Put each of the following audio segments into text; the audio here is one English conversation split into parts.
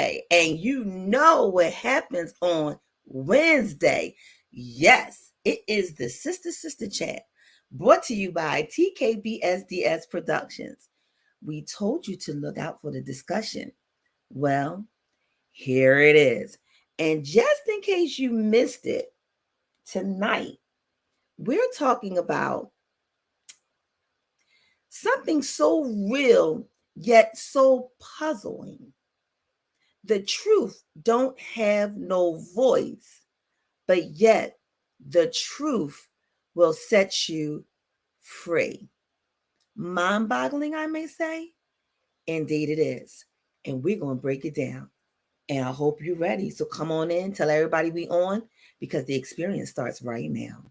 Tuesday, and you know what happens on Wednesday. Yes, it is the Sister Chat, brought to you by TKBSDS Productions. We told you to look out for the discussion. Well, here it is. And just in case you missed it, tonight we're talking about something so real yet so puzzling. The truth don't have no voice, but yet the truth will set you free. Mind-boggling, I may say. Indeed it is. And we're going to break it down. And I hope you're ready. So come on in, tell everybody we on, because the experience starts right now.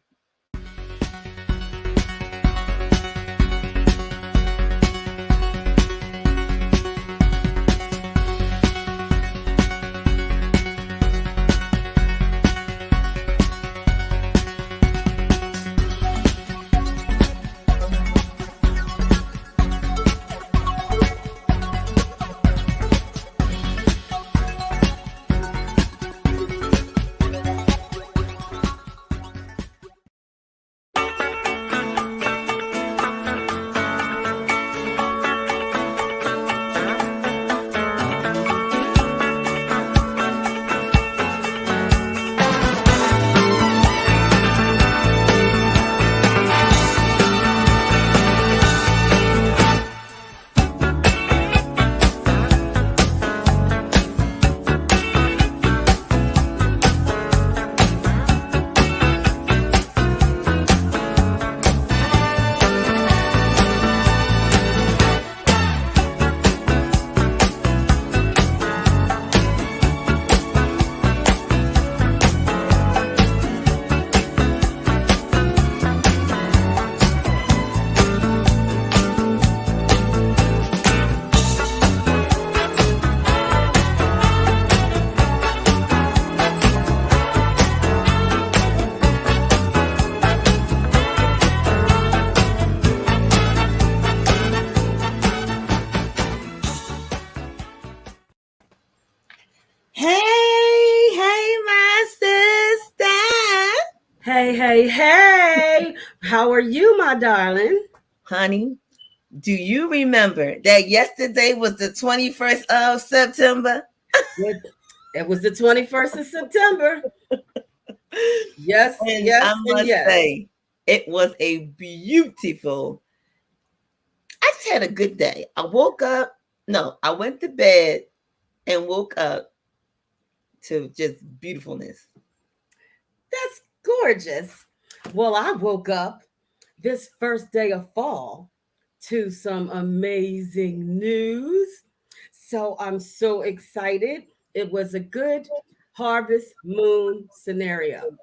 Hey. How are you, my darling? Honey, do you remember that yesterday was the 21st of September? It was the 21st of September. Yes, And yes, I and must yes. say, it was a beautiful, I just had a good day. I went to bed and woke up to just beautifulness. That's gorgeous. Well, I woke up this first day of fall to some amazing news. So I'm so excited. It was a good harvest moon scenario.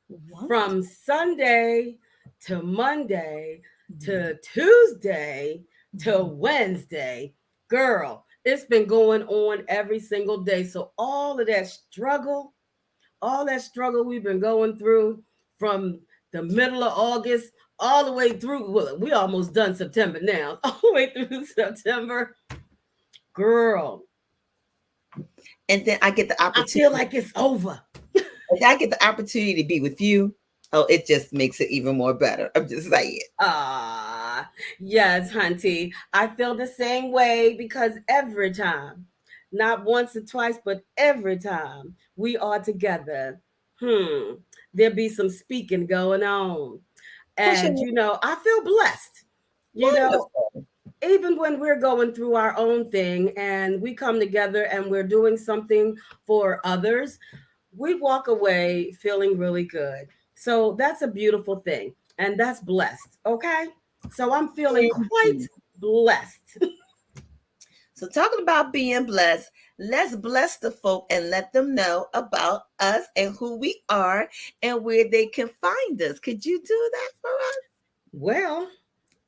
What? From Sunday to Monday to Tuesday to Wednesday, girl, it's been going on every single day. So all that struggle we've been going through from the middle of August all the way through, well, we almost done September now, all the way through September, girl. And then I get the I opportunity. feel like it's over. And I get the opportunity to be with you. Oh, it just makes it even more better. I'm just saying. Yes, Hunty. I feel the same way because every time, not once or twice, but every time we are together, there be some speaking going on. And, I feel blessed. You know, Wonderful. even when we're going through our own thing and we come together and we're doing something for others, we walk away feeling really good. So that's a beautiful thing. And that's blessed. Okay. So I'm feeling quite blessed. So, talking about being blessed, let's bless the folk and let them know about us and who we are and where they can find us. Could you do that for us? Well,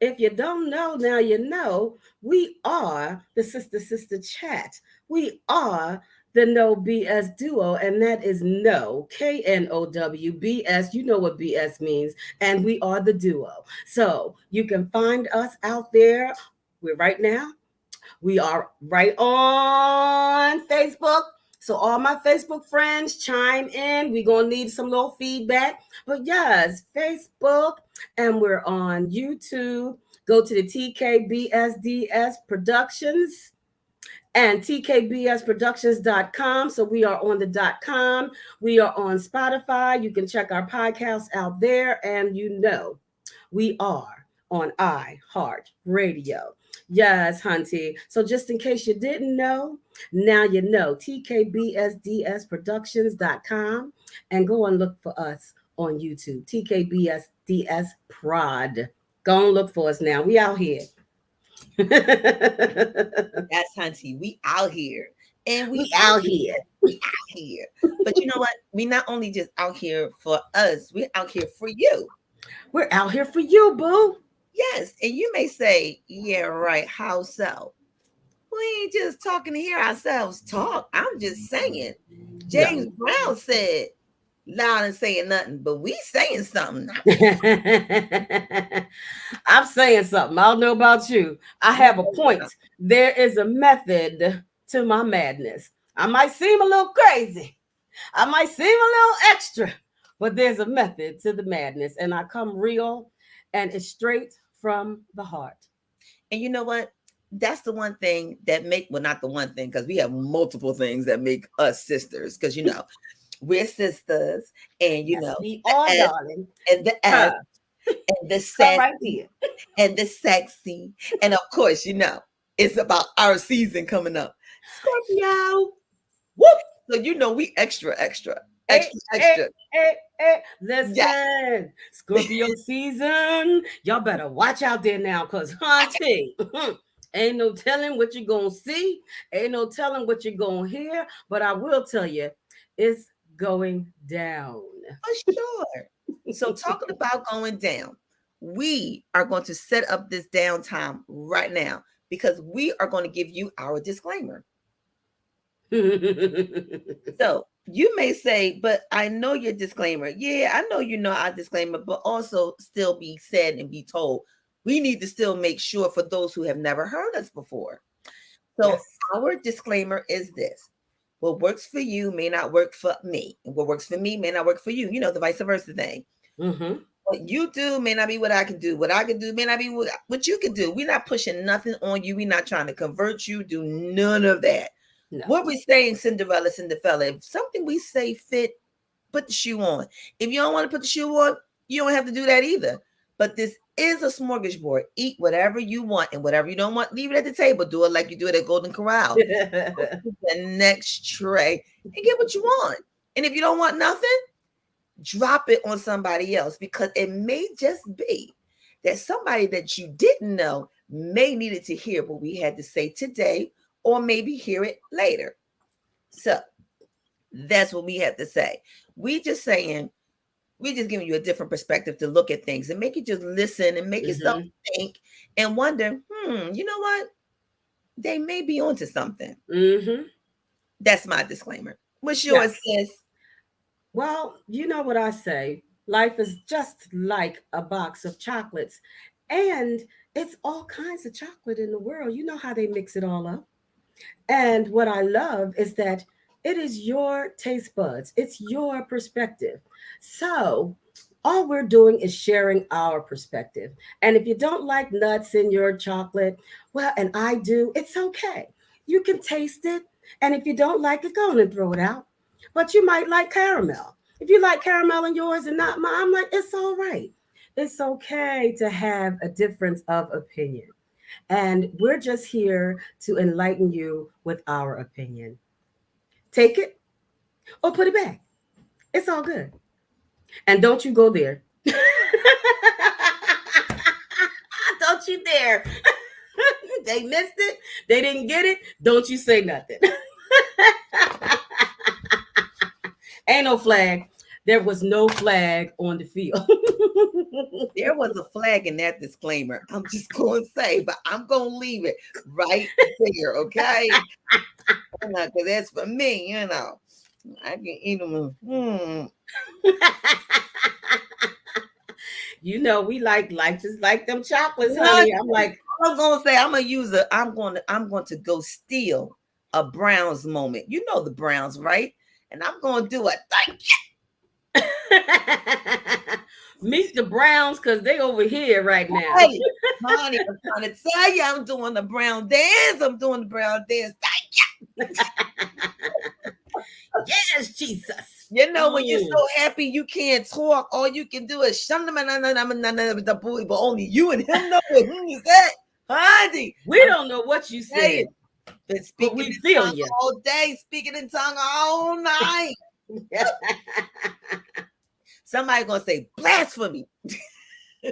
if you don't know, now you know. We are the Sister Chat. We are the No BS duo, and that is No, KNOW, BS. You know what BS means, and we are the duo. So you can find us out there. We're right now We are right on Facebook. So all my Facebook friends chime in. We're gonna need some little feedback. But yes, Facebook, and we're on YouTube. Go to the TKBSDS Productions and tkbsproductions.com. So we are on the .com. We are on Spotify. You can check our podcast out there. And we are on iHeart Radio. Yes, Hunty. So just in case you didn't know, now you know. tkbsdsproductions.com and go and look for us on YouTube. TKBSDS Prod. Go and look for us now. We out here. That's Hunty. We out here. And we We out out here. here. We out here. But you know what? We not only just out here for us, we're out here for you. We're out here for you, boo. Yes. And you may say, yeah, right. How so? We ain't just talking to hear ourselves talk. I'm just saying. No. James Brown said, loud and saying nothing, but we saying something. I'm saying something. I don't know about you. I We have a saying point. something. There is a method to my madness. I might seem a little crazy. I might seem a little extra, but there's a method to the madness, and I come real, and it's straight from the heart. And you know what? That's the one thing that make, well, not the one thing, because we have multiple things that make us sisters. Because we're sisters, and Yes, we the are, S darling. and the S Her, and the her right sassy here. and the sexy. And of course, it's about our season coming up. Scorpio. Whoop! So we extra, extra, Hey, extra, hey, extra. hey. Yes. Listen, Scorpio season. Y'all better watch out there now, cause hunty, ain't no telling what you're gonna see, ain't no telling what you're gonna hear. But I will tell you, it's going down. For sure. So talking about going down, we are going to set up this downtime right now because we are going to give you our disclaimer. So you may say, but I know your disclaimer. Yeah, I know our disclaimer, but also still be said and be told. We need to still make sure for those who have never heard us before. So Yes. our disclaimer is this. What works for you may not work for me. And what works for me may not work for you. The vice versa thing. Mm-hmm. What you do may not be what I can do. What I can do may not be what you can do. We're not pushing nothing on you. We're not trying to convert you. Do none of that. No. What we're saying, Cinderella, Cinderfella, if something we say fit, put the shoe on. If you don't want to put the shoe on, you don't have to do that either. But this is a smorgasbord. Eat whatever you want, and whatever you don't want, leave it at the table. Do it like you do it at Golden Corral. Go to the next tray and get what you want. And if you don't want nothing, drop it on somebody else, because it may just be that somebody that you didn't know may needed to hear what we had to say today, or maybe hear it later. So that's what we have to say. We just saying, we just giving you a different perspective to look at things and make you just listen and make yourself Mm-hmm. think and wonder, you know what? They may be onto something. Mm-hmm. That's my disclaimer. What's yours, Yes. sis? Well, you know what I say. Life is just like a box of chocolates. And it's all kinds of chocolate in the world. You know how they mix it all up. And what I love is that it is your taste buds, it's your perspective. So, all we're doing is sharing our perspective. And if you don't like nuts in your chocolate, well, and I do, it's okay. You can taste it. And if you don't like it, go on and throw it out. But you might like caramel. If you like caramel in yours and not mine, I'm like, it's all right. It's okay to have a difference of opinion. And we're just here to enlighten you with our opinion. Take it or put it back. It's all good. And don't you go there. Don't you dare. They missed it. They didn't get it. Don't you say nothing. Ain't no flag. There was no flag on the field. There was a flag in that disclaimer. I'm just going to say, but I'm going to leave it right there, okay? Because that's for me, I can eat them. You know, we like life is like them chocolates, What? honey. I'm like, I'm gonna say I'm gonna use a I'm going to go steal a Browns moment. You know the Browns, right? And I'm gonna do a thank Meet the Browns because they over here right you. now. Hey, honey, I'm trying to tell you, I'm doing the Brown dance. I'm doing the Brown dance. Yes, Jesus. You know, when you're Mm. so happy you can't talk, all you can do is shum the boy, but only you and him know what you said. Honey, We I'm don't know what you saying, said, been but speaking we in feel tongue you. all day, speaking in tongue all night. Somebody gonna say blasphemy. I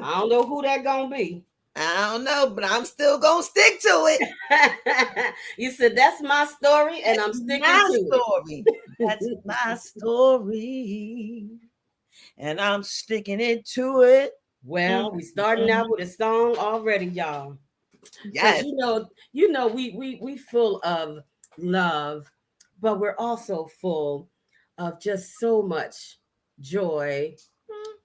don't know who that gonna be. I don't know, but I'm still gonna stick to it. You said that's my story, and That's I'm sticking my to story. That's it. my story. And I'm sticking into it. Well, we starting Mhm. out with a song already, y'all. Because Yes. we full of love, but we're also full of just so much joy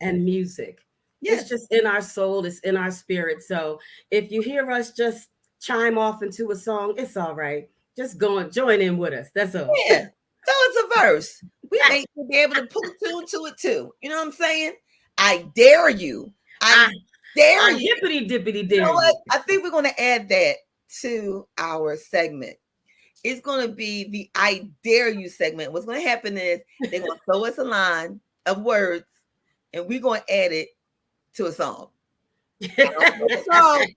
and music. It's Yes. just in our soul, it's in our spirit. So if you hear us just chime off into a song, it's all right. Just go and join in with us. That's all. Yeah. So it's a verse. We may be able to put two to it too. You know what I'm saying? I dare you. I I dare I you. hippity dippity You know dare what? you. I think we're going to add that to our segment. It's going to be the I dare you segment. What's going to happen is they're going to throw us a line of words and we're going to add it to a song. I don't know the song.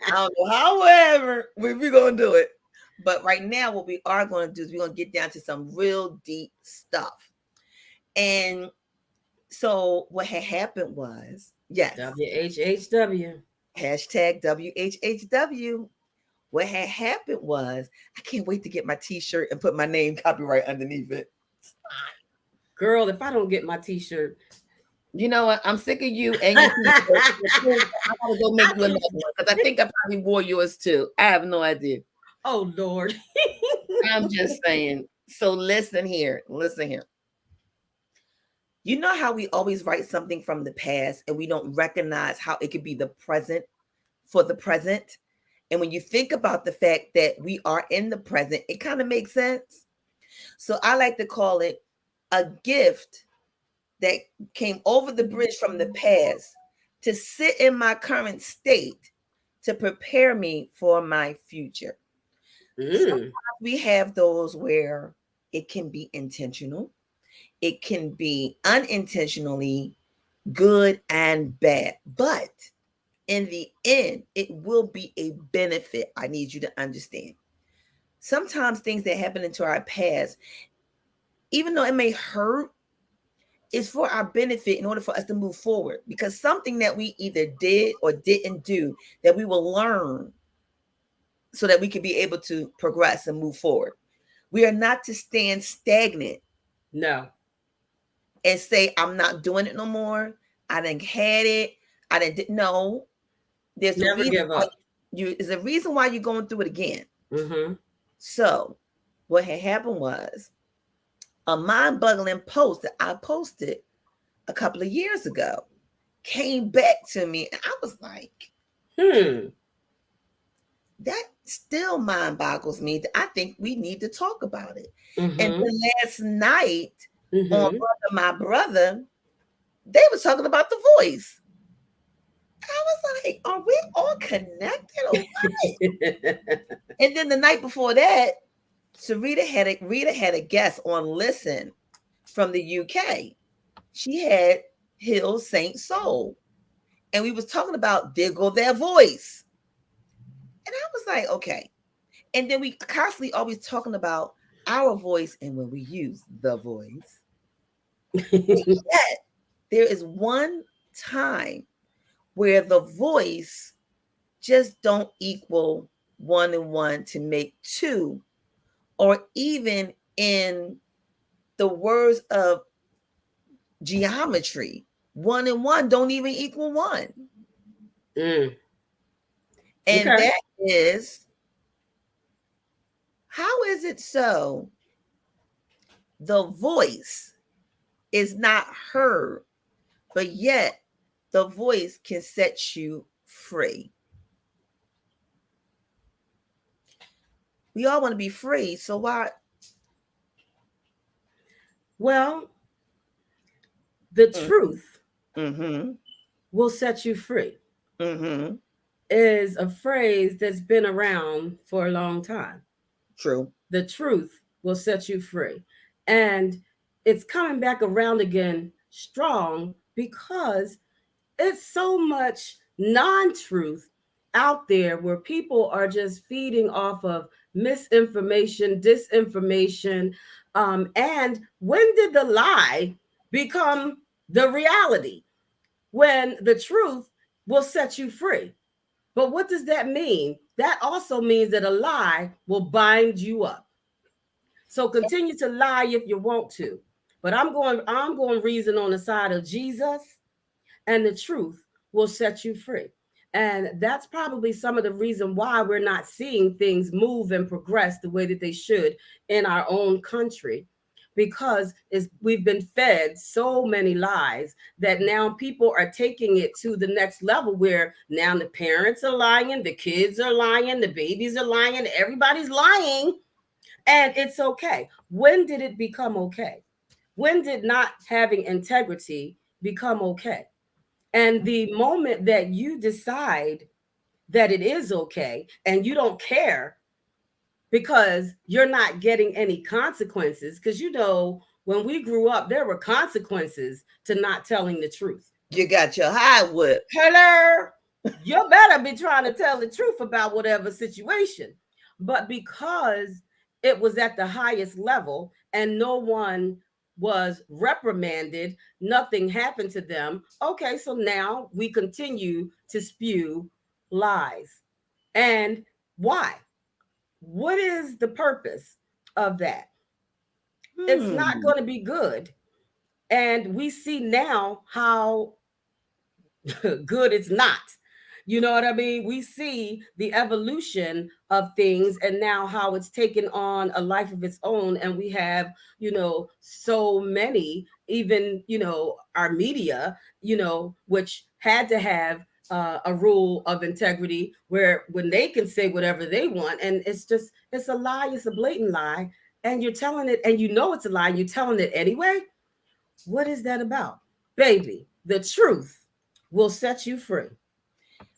I don't know however we're going to do it. But right now, what we are going to do is we're going to get down to some real deep stuff. And so what had happened was, yes, WHHW. hashtag WHHW. What had happened was, I can't wait to get my t-shirt and put my name copyright underneath it. Girl, if I don't get my t-shirt, You know what? I'm sick of you and your t-shirt. I gotta go make you another one because I think I probably wore yours too. I have no idea. oh Lord. I'm just saying. So listen here. Listen here. You know how we always write something from the past and we don't recognize how it could be the present for the present? And when you think about the fact that we are in the present, it kind of makes sense. So I like to call it a gift that came over the bridge from the past to sit in my current state to prepare me for my future. Mm, Sometimes we have those where it can be intentional, it can be unintentionally good and bad, but in the end, it will be a benefit. I need you to understand. Sometimes things that happen into our past, even though it may hurt, is for our benefit in order for us to move forward. Because something that we either did or didn't do that we will learn so that we can be able to progress and move forward. We are not to stand stagnant no. and say, I'm not doing it no more. I didn't had it. I didn't no. There's a Never reason give why up. there's a reason why you're going through it again. Mm-hmm. So what had happened was a mind-boggling post that I posted a couple of years ago came back to me, and I was like, Hmm. that still mind boggles me. I think we need to talk about it. And Mm-hmm. then last night on Mm-hmm. Brother My Brother, they were talking about the voice. I was like, are we all connected or what? And then the night before that, Rita had a guest on Listen from the UK. She had Hill Saint Soul. And we was talking about there go their voice. And I was like, okay. And then we constantly always talking about our voice and when we use the voice. But yet there is one time where the voice just don't equal one and one to make two, or even in the words of geometry, one and one don't even equal one. Mm. And Okay. that is, how is it so the voice is not heard, but yet the voice can set you free? We all want to be free. So why? Well, the Mm-hmm. truth Mm-hmm. will set you free Mm-hmm. is a phrase that's been around for a long time. True. The truth will set you free. And it's coming back around again strong because it's so much non-truth out there where people are just feeding off of misinformation, disinformation. And when did the lie become the reality? When the truth will set you free. But what does that mean? That also means that a lie will bind you up. So continue to lie if you want to. But I'm going reason on the side of Jesus, and the truth will set you free. And that's probably some of the reason why we're not seeing things move and progress the way that they should in our own country, because we've been fed so many lies that now people are taking it to the next level where now the parents are lying, the kids are lying, the babies are lying, everybody's lying, and it's okay. When did it become okay? When did not having integrity become okay? And the moment that you decide that it is okay and you don't care because you're not getting any consequences, because when we grew up, there were consequences to not telling the truth. You got your high whip. Hello, you better be trying to tell the truth about whatever situation. But because it was at the highest level and no one was reprimanded, nothing happened to them. Okay, so now we continue to spew lies. And why? What is the purpose of that? It's not Hmm. going to be good. And we see now how good it's not. You know what I mean? We see the evolution of things and now how it's taken on a life of its own. And we have, so many, even, our media, which had to have a rule of integrity where when they can say whatever they want. And it's a lie, it's a blatant lie. And you're telling it, and it's a lie, and you're telling it anyway. What is that about? Baby, the truth will set you free.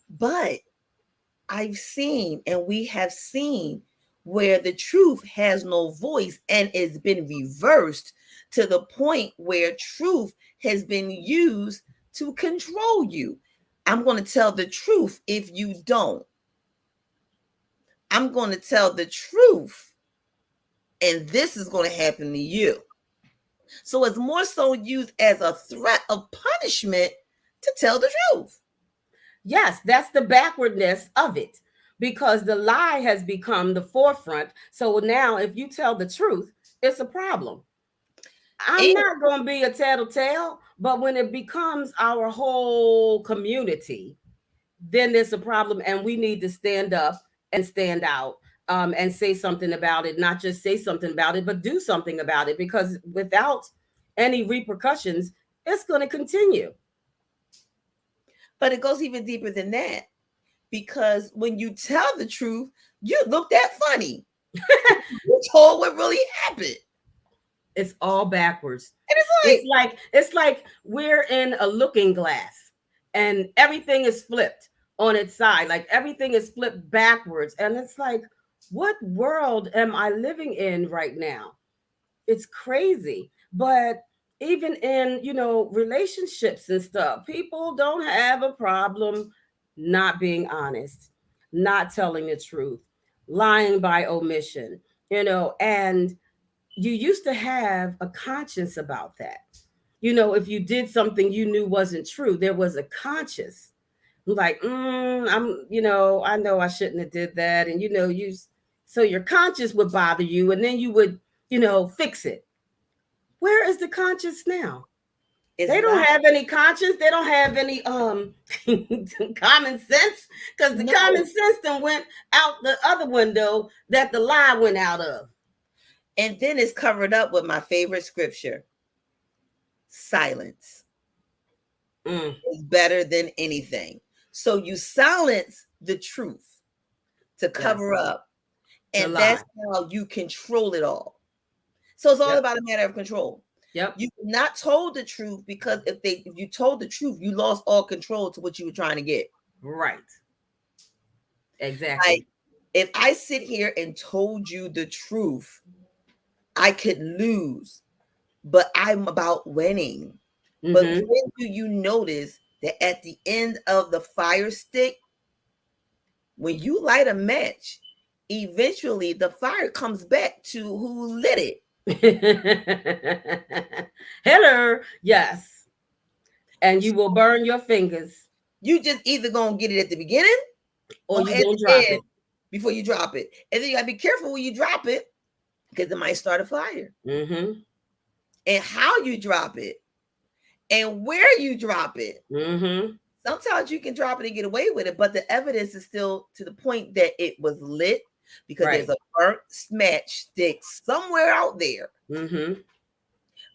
But I've seen, and we have seen, where the truth has no voice and it's been reversed to the point where truth has been used to control you. I'm going to tell the truth if you don't. I'm going to tell the truth, and this is going to happen to you. So it's more so used as a threat of punishment to tell the truth. Yes, that's the backwardness of it because the lie has become the forefront. So now, if you tell the truth, it's a problem. I'm And not going to be a tattletale, but when it becomes our whole community, then there's a problem, and we need to stand up and stand out, and say something about it. Not just say something about it, but do something about it, because without any repercussions, it's going to continue. but it goes even deeper than that, because when you tell the truth, you look that funny. You told what really happened. It's all backwards. And it's It's like, like it's like we're in a looking glass and everything is flipped on its side. Like everything is flipped backwards. And it's like, what world am I living in right now? It's crazy. But even in, relationships and stuff, people don't have a problem not being honest, not telling the truth, lying by omission, and you used to have a conscience about that. If you did something you knew wasn't true, there was a conscience. Like, I know I shouldn't have did that, and so your conscience would bother you, and then you would, fix it. Where is the conscience now? it's They don't not. have any conscience. They don't have any common sense, because the common No. sense then went out the other window that the lie went out of. And then it's covered up with my favorite scripture: silence Mm, is better than anything. So you silence the truth to yes. cover up. The And lie. that's how you control it all. So it's all Yep. about a matter of control. Yep. You not told the truth because if you told the truth, you lost all control to what you were trying to get. Right. Like Exactly. if I sit here and told you the truth, I could lose, but I'm about winning. But Mm-hmm. when do you notice that at the end of the fire stick, when you light a match, eventually the fire comes back to who lit it. Hello. Yes. And you will burn your fingers, You just either gonna get it at the beginning or or you at gonna the drop end it. before you drop it. And then you gotta be careful when you drop it because it might start a fire. Mm-hmm. And how you drop it and where you drop it. Mm-hmm. Sometimes you can drop it and get away with it, but the evidence is still to the point that it was lit because there's Right. a burnt matchstick somewhere out there. Mm-hmm.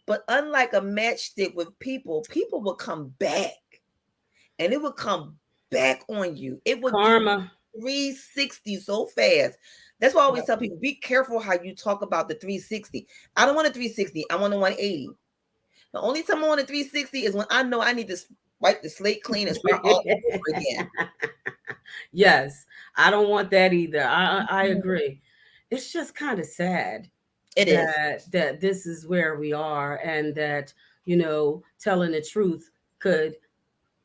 But unlike a matchstick with people, people will come back and it will come back on you. It will do Karma. 360 so fast. That's why I always Yep. tell people be careful how you talk about the 360. I don't want a 360, I want a 180. The only time I want a 360 is when I know I need to wipe the slate clean and start all over again. Yes. I don't want that either. I Mhm. agree. It's just kind of sad It is. that this is where we are, and that, telling the truth could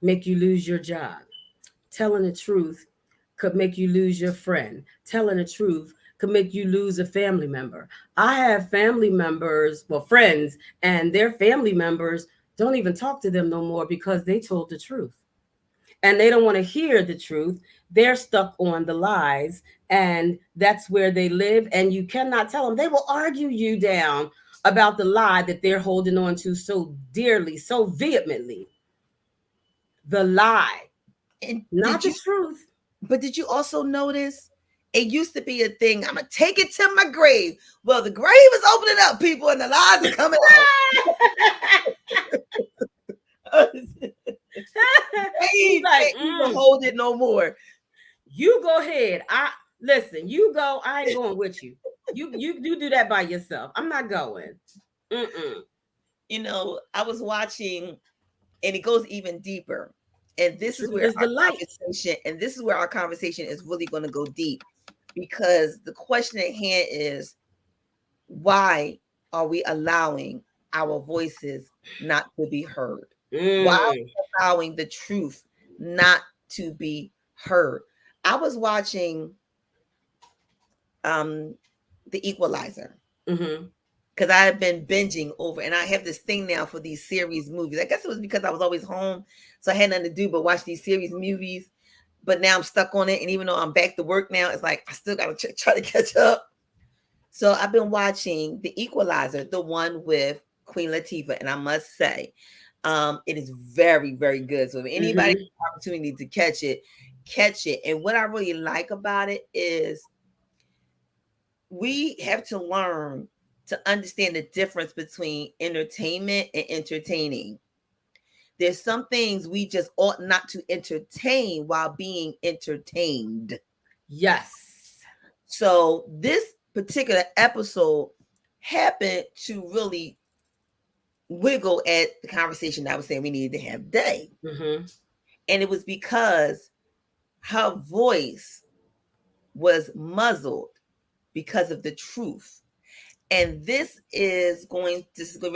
make you lose your job. Telling the truth could make you lose your friend. Telling the truth could make you lose a family member. I have family members, well, friends, and their family members don't even talk to them no more because they told the truth. And they don't want to hear the truth. They're stuck on the lies, and that's where they live. And you cannot tell them. They will argue you down about the lie that they're holding on to so dearly, so vehemently. The lie, And not the truth. did you also notice it used to be a thing? I'm gonna take it to my grave. Well, the grave is opening up, people, and the lies are coming out. He's Grave like, can't even hold it no more. you go ahead. I listen. You go. I ain't going with you. You do that by yourself. I'm not going. Mm-mm. I was watching, and it goes even deeper. And this is Truth where is the light. our conversation is really going to go deep, because the question at hand is, why are we allowing our voices not to be heard? Why are Mm. we allowing the truth not to be heard? I was watching um The Equalizer Mm-hmm. because I have been binging over, and I have this thing now for these series movies. I guess it was because I was always home, so I had nothing to do but watch these series movies. But now I'm stuck on it, and even though I'm back to work now, it's like I still got to try to catch up. So I've been watching The Equalizer, the one with Queen Latifah, and I must say, it is very, very good. So if anybody has Mm-hmm. the opportunity to catch it, catch it. And what I really like about it is we have to learn to understand the difference between entertainment and entertaining. There's some things we just ought not to entertain while being entertained. Yes. So this particular episode happened to really wiggle at the conversation that I was saying we needed to have today. Mm-hmm. And it was because her voice was muzzled because of the truth. And we're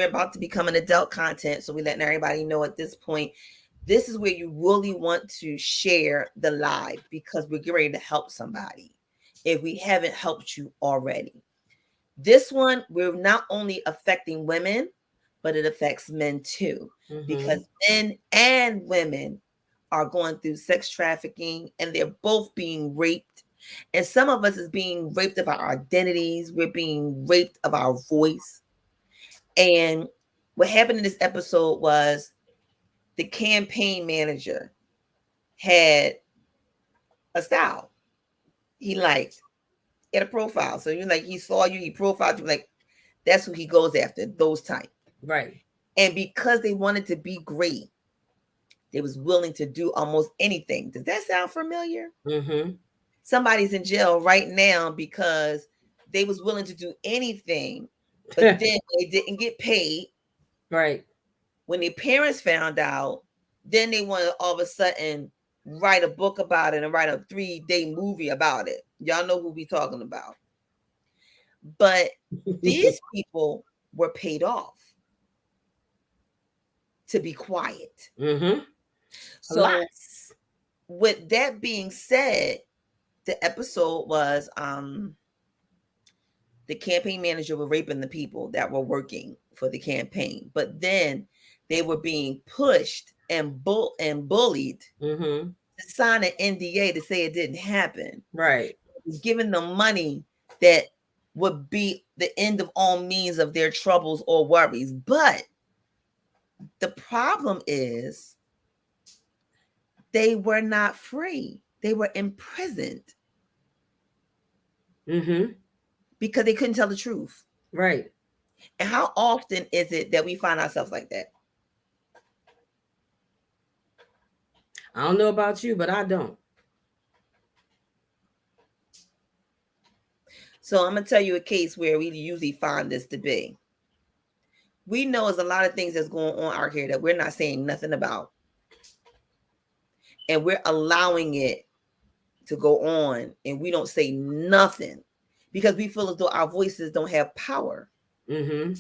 about to become an adult content. So we're letting everybody know at this point, this is where you really want to share the live, because we're getting ready to help somebody if we haven't helped you already. This one, we're not only affecting women, but it affects men too, Mm-hmm. because men and women are going through sex trafficking and they're both being raped. And some of us is being raped of our identities. We're being raped of our voice. And what happened in this episode was the campaign manager had a style he liked. He had a profile. So you like he saw you, he profiled you, like that's who he goes after, those type. Right. And because they wanted to be great, they was willing to do almost anything. Does that sound familiar? Mm-hmm. Somebody's in jail right now because they was willing to do anything, but then they didn't get paid. Right. When their parents found out, then they want to all of a sudden write a book about it and write a 3-day movie about it. Y'all know who we talking about. But these people were paid off to be quiet. Mm-hmm. So Lots. with that being said, the episode was the campaign manager were raping the people that were working for the campaign, but then they were being pushed and bullied Mm-hmm. to sign an NDA to say it didn't happen. Right. It was giving them money that would be the end of all means of their troubles or worries. But the problem is they were not free. They were imprisoned Mm-hmm. because they couldn't tell the truth. Right. And how often is it that we find ourselves like that? I don't know about you, but I don't. So I'm gonna tell you a case where we usually find this to be. We know there's a lot of things that's going on out here that we're not saying nothing about, and we're allowing it to go on, and we don't say nothing because we feel as though our voices don't have power, Mm-hmm.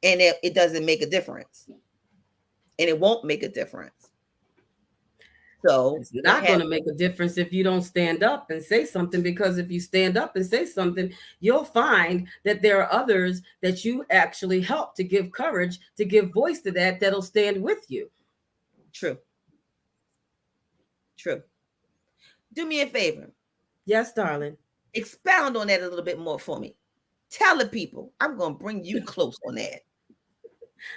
and it doesn't make a difference, and it won't make a difference. So It's what not going to happened? make a difference if you don't stand up and say something, because if you stand up and say something, you'll find that there are others that you actually help to give courage, to give voice to that, that'll stand with you. True, true. Do me a favor, Yes, darling. expound on that a little bit more for me. Tell the people. I'm gonna bring you close on that.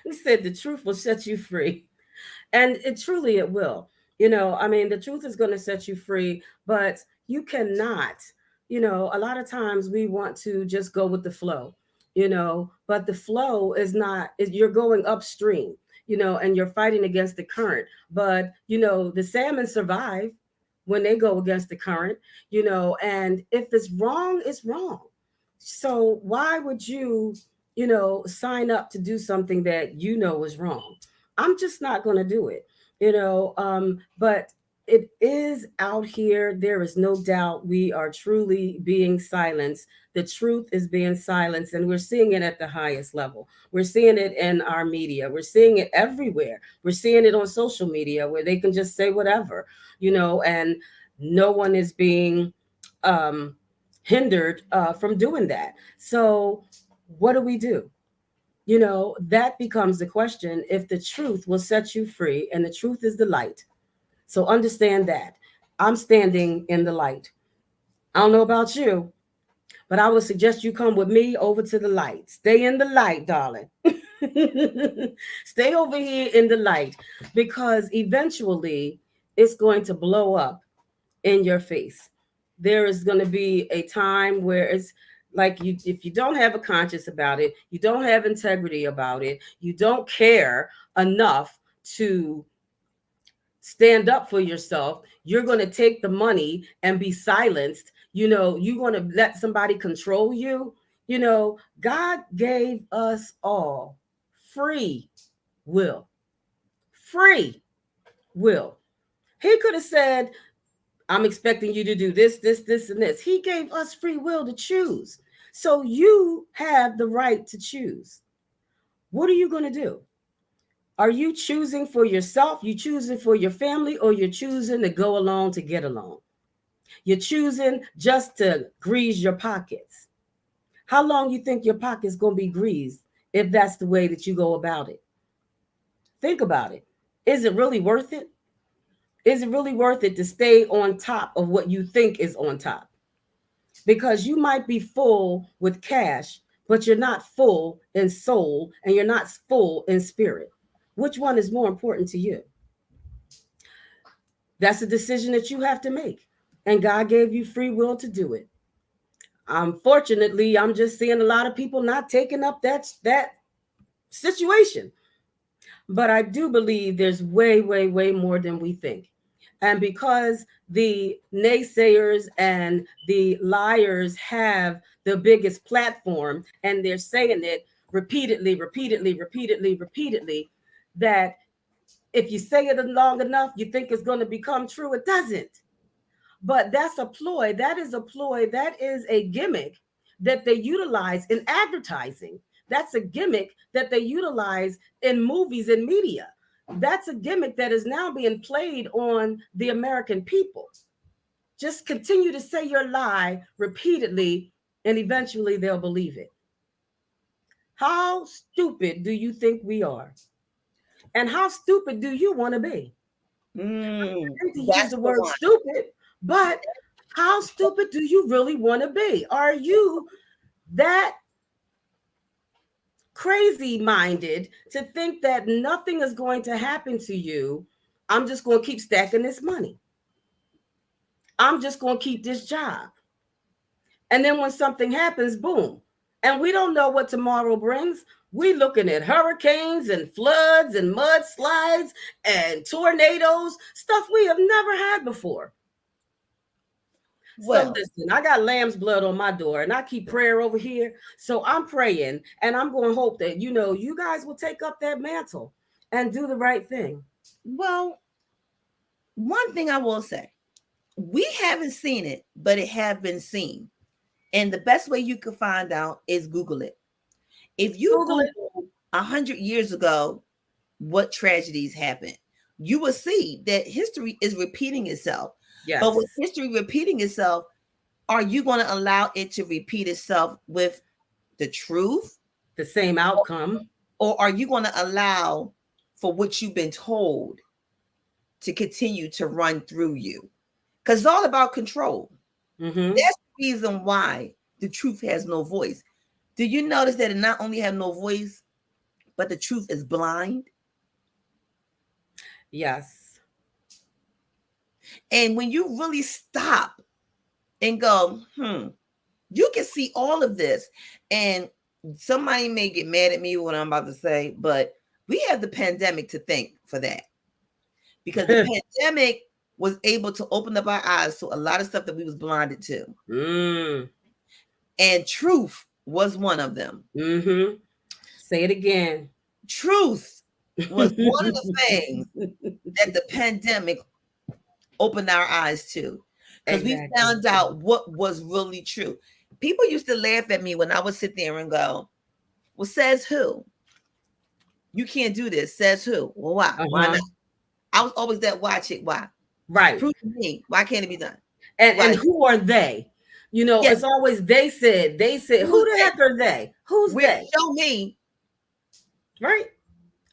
He said the truth will set you free. And it truly it will. I mean, the truth is going to set you free, but you cannot. A lot of times we want to just go with the flow, but the flow is not you're going upstream, and you're fighting against the current. But the salmon survive when they go against the current, and if it's wrong, it's wrong. So why would you, sign up to do something that is wrong? I'm just not going to do it, but it is out here. There is no doubt we are truly being silenced. The truth is being silenced, and we're seeing it at the highest level. We're seeing it in our media. We're seeing it everywhere. We're seeing it on social media where they can just say whatever, and no one is being um, hindered from doing that. So, what do we do? That becomes the question. If the truth will set you free, and the truth is the light. So understand that I'm standing in the light. I don't know about you, but I would suggest you come with me over to the light. Stay in the light, darling. Stay over here in the light, because eventually it's going to blow up in your face. There is going to be a time where it's like, if you don't have a conscience about it, you don't have integrity about it, you don't care enough to stand up for yourself, you're going to take the money and be silenced. You're going to let somebody control you. God gave us all free will. Free will. He could have said, I'm expecting you to do this, this, this, and this. He gave us free will to choose. So you have the right to choose. What are you going to do? Are you choosing for yourself? You choosing for your family, or you're choosing to go along to get along? You're choosing just to grease your pockets. How long you think your pocket's going to be greased if that's the way that you go about it? Think about it. Is it really worth it? Is it really worth it to stay on top of what you think is on top? Because you might be full with cash, but you're not full in soul, and you're not full in spirit. Which one is more important to you? That's a decision that you have to make. And God gave you free will to do it. Unfortunately, I'm just seeing a lot of people not taking up that situation. But I do believe there's way, way, way more than we think. And because the naysayers and the liars have the biggest platform and they're saying it repeatedly, repeatedly, repeatedly, repeatedly, that if you say it long enough, you think it's going to become true. It doesn't. But that's a ploy. That is a ploy. That is a gimmick that they utilize in advertising. That's a gimmick that they utilize in movies and media. That's a gimmick that is now being played on the American people. Just continue to say your lie repeatedly, and eventually they'll believe it. How stupid do you think we are? And how stupid do you want to be? I hate to use That's the the word one. stupid, but how stupid do you really want to be? Are you that crazy minded to think that nothing is going to happen to you? I'm just going to keep stacking this money. I'm just going to keep this job. And then when something happens, boom. And we don't know what tomorrow brings. We looking at hurricanes and floods and mudslides and tornadoes, stuff we have never had before. So Well, listen, I got lamb's blood on my door and I keep prayer over here. So I'm praying and I'm going to hope that, you guys will take up that mantle and do the right thing. well, one thing I will say, we haven't seen it, but it have been seen. And the best way you can find out is Google it. If you Google it. Google 100 years ago what tragedies happened, you will see that history is repeating itself. But with Yes. history repeating itself, are you going to allow it to repeat itself with the truth? The same outcome. Or are you going to allow for what you've been told to continue to run through you? Because it's all about control. Mm-hmm. That's the reason why the truth has no voice. Do you notice that it not only have no voice, but the truth is blind? Yes. And when you really stop and go, you can see all of this. And somebody may get mad at me what I'm about to say, but we have the pandemic to thank for that. Because the pandemic was able to open up our eyes to a lot of stuff that we was blinded to. Mm. And truth was one of them. Mm-hmm. Say it again. Truth was one of the things that the pandemic opened our eyes to, because we Exactly. found out what was really true. People used to laugh at me when I would sit there and go, well, says who? You can't do this. Says who? Well, why? Why Uh-huh. not? I was always that why chick. Why? Right. Prove to me. Why can't it be done? And Why? who are they? Yes. It's always they said. Who Who's the that? heck are they? Who's Where? they? Show me. Right?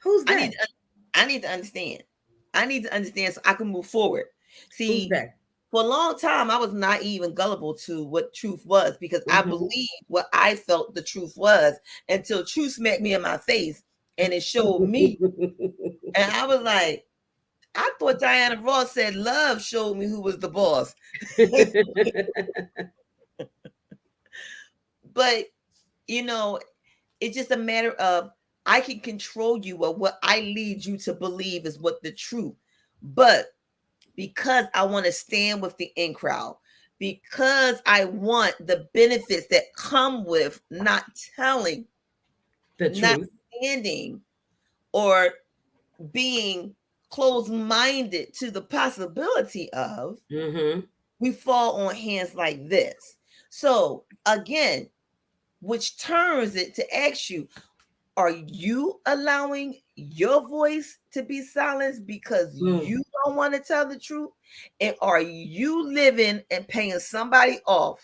Who's I need. they? I need to understand. I need to understand so I can move forward. Who's See, they? for a long time, I was naive and gullible to what truth was because I Mm-hmm. believed what I felt the truth was until truth smacked me in my face and it showed me. And I was like, I thought Diana Ross said love showed me who was the boss. But, you know, it's just a matter of I can control you or what I lead you to believe is what the truth. But because I want to stand with the in crowd, because I want the benefits that come with not telling, The not truth. standing, or being closed minded to the possibility of, Mm-hmm. we fall on hands like this. So, again, which turns it to ask you, are you allowing your voice to be silenced because Mm. you don't want to tell the truth? And are you living and paying somebody off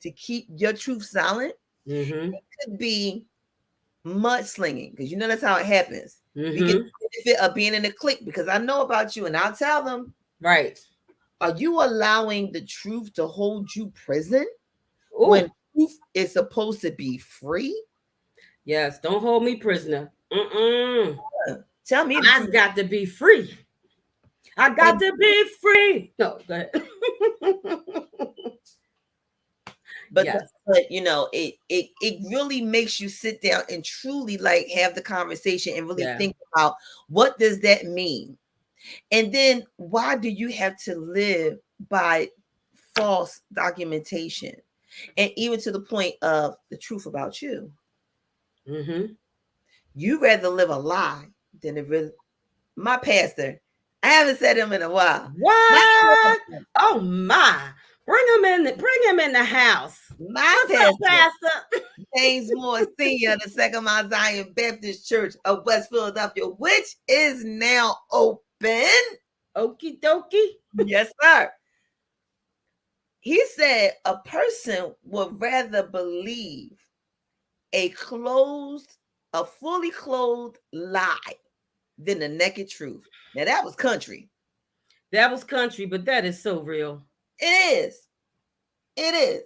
to keep your truth silent? Mm-hmm. It could be mudslinging, because you know that's how it happens. We get Mm-hmm. the benefit of being in a clique because I know about you and I'll tell them. Right. Are you allowing the truth to hold you prison when Oh, truth is supposed to be free? yes. Don't hold me prisoner. Mm-mm. Tell me the I've truth. got to be free. I got And to be free. No, go ahead. but Yes. it really makes you sit down and truly like have the conversation and really Yeah. think about what does that mean. And then why do you have to live by false documentation? And even to the point of the truth about you. Mm-hmm. You rather live a lie than to really. My pastor, I haven't said him in a while. My What? pastor, Oh my! Bring him in. Bring him in the house. my What's up, pastor, Pastor? James Moore Sr., the Second Mount Zion Baptist Church of West Philadelphia, which is now open. Okie dokie. Yes, sir. He said a person would rather believe a closed, a fully clothed lie than the naked truth. Now that was country. That was country, but that is so real. It is. It is.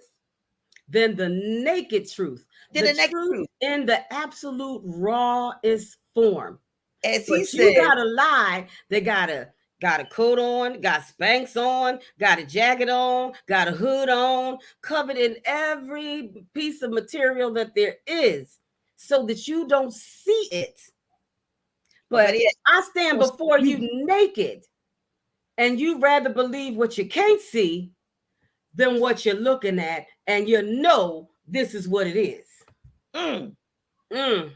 Than the naked truth, Than the the naked truth truth. in the absolute rawest form. As he But you said, got a lie that got a coat on, got Spanx on, got a jacket on, got a hood on, covered in every piece of material that there is, so that you don't see it. or better But yet, I stand don't before you. you naked, and you rather believe what you can't see than what you're looking at, and you know this is what it is. Mm, Mm,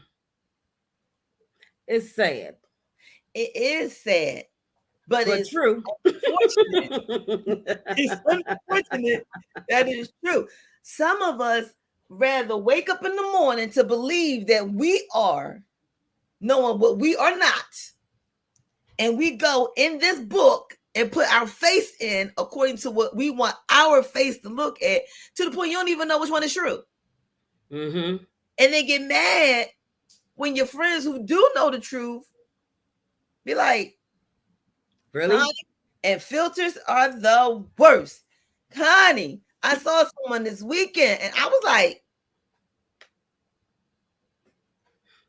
it's sad, it is sad, but but it's true. unfortunate. It's unfortunate that it is true. Some of us rather wake up in the morning to believe that we are knowing what we are not. And we go in this book and put our face in according to what we want our face to look at, to the point you don't even know which one is true. Mm-hmm. And they get mad when your friends who do know the truth be like, Really? Connie, and filters are the worst. Connie, I saw someone this weekend and I was like,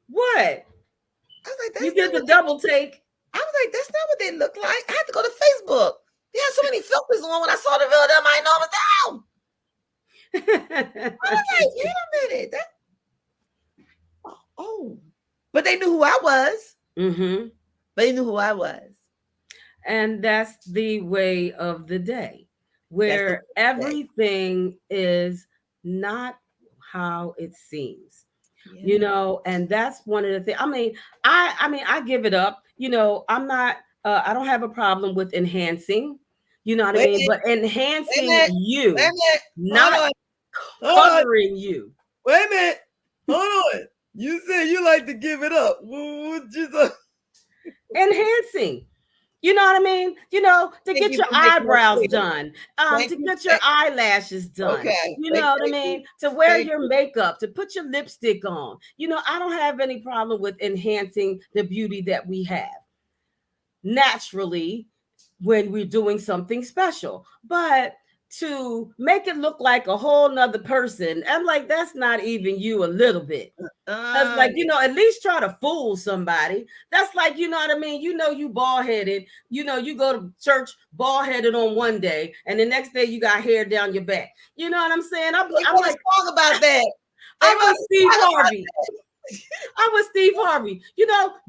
What? You that's did not the what they, double take. I was like, that's not what they look like. I had to go to Facebook. They had so many filters on when I saw the real them, I know it was down. I was like, wait a minute. Oh. But they knew who I was. Mm-hmm. But they knew who I was. And that's the way of the day, That's the where way. everything is not how it seems. Yeah. And that's one of the things. I give it up. I'm not I don't have a problem with enhancing, you know what I Wait a mean, minute. but Wait a enhancing minute. Wait a you, minute. Hold not on. Hold on. covering you. Wait a minute. Hold on. You said you like to give it up. What you say? Enhancing. You know what I mean? To Thank get you your for making that eyebrows clear. done, Thank to you. get your eyelashes done. Okay. You Thank, know what I thank you. mean? To wear Thank your you. makeup, to put your lipstick on. I don't have any problem with enhancing the beauty that we have naturally when we're doing something special. But to make it look like a whole nother person, I'm like, that's not even you a little bit. That's like, Yeah. at least try to fool somebody. That's like, you know what I mean? You bald headed. You go to church bald headed on one day, and the next day you got hair down your back. You know what I'm saying? I'm, They I'm wrote a like, song about that. They I wrote was Steve a song about Harvey. I was Steve Harvey.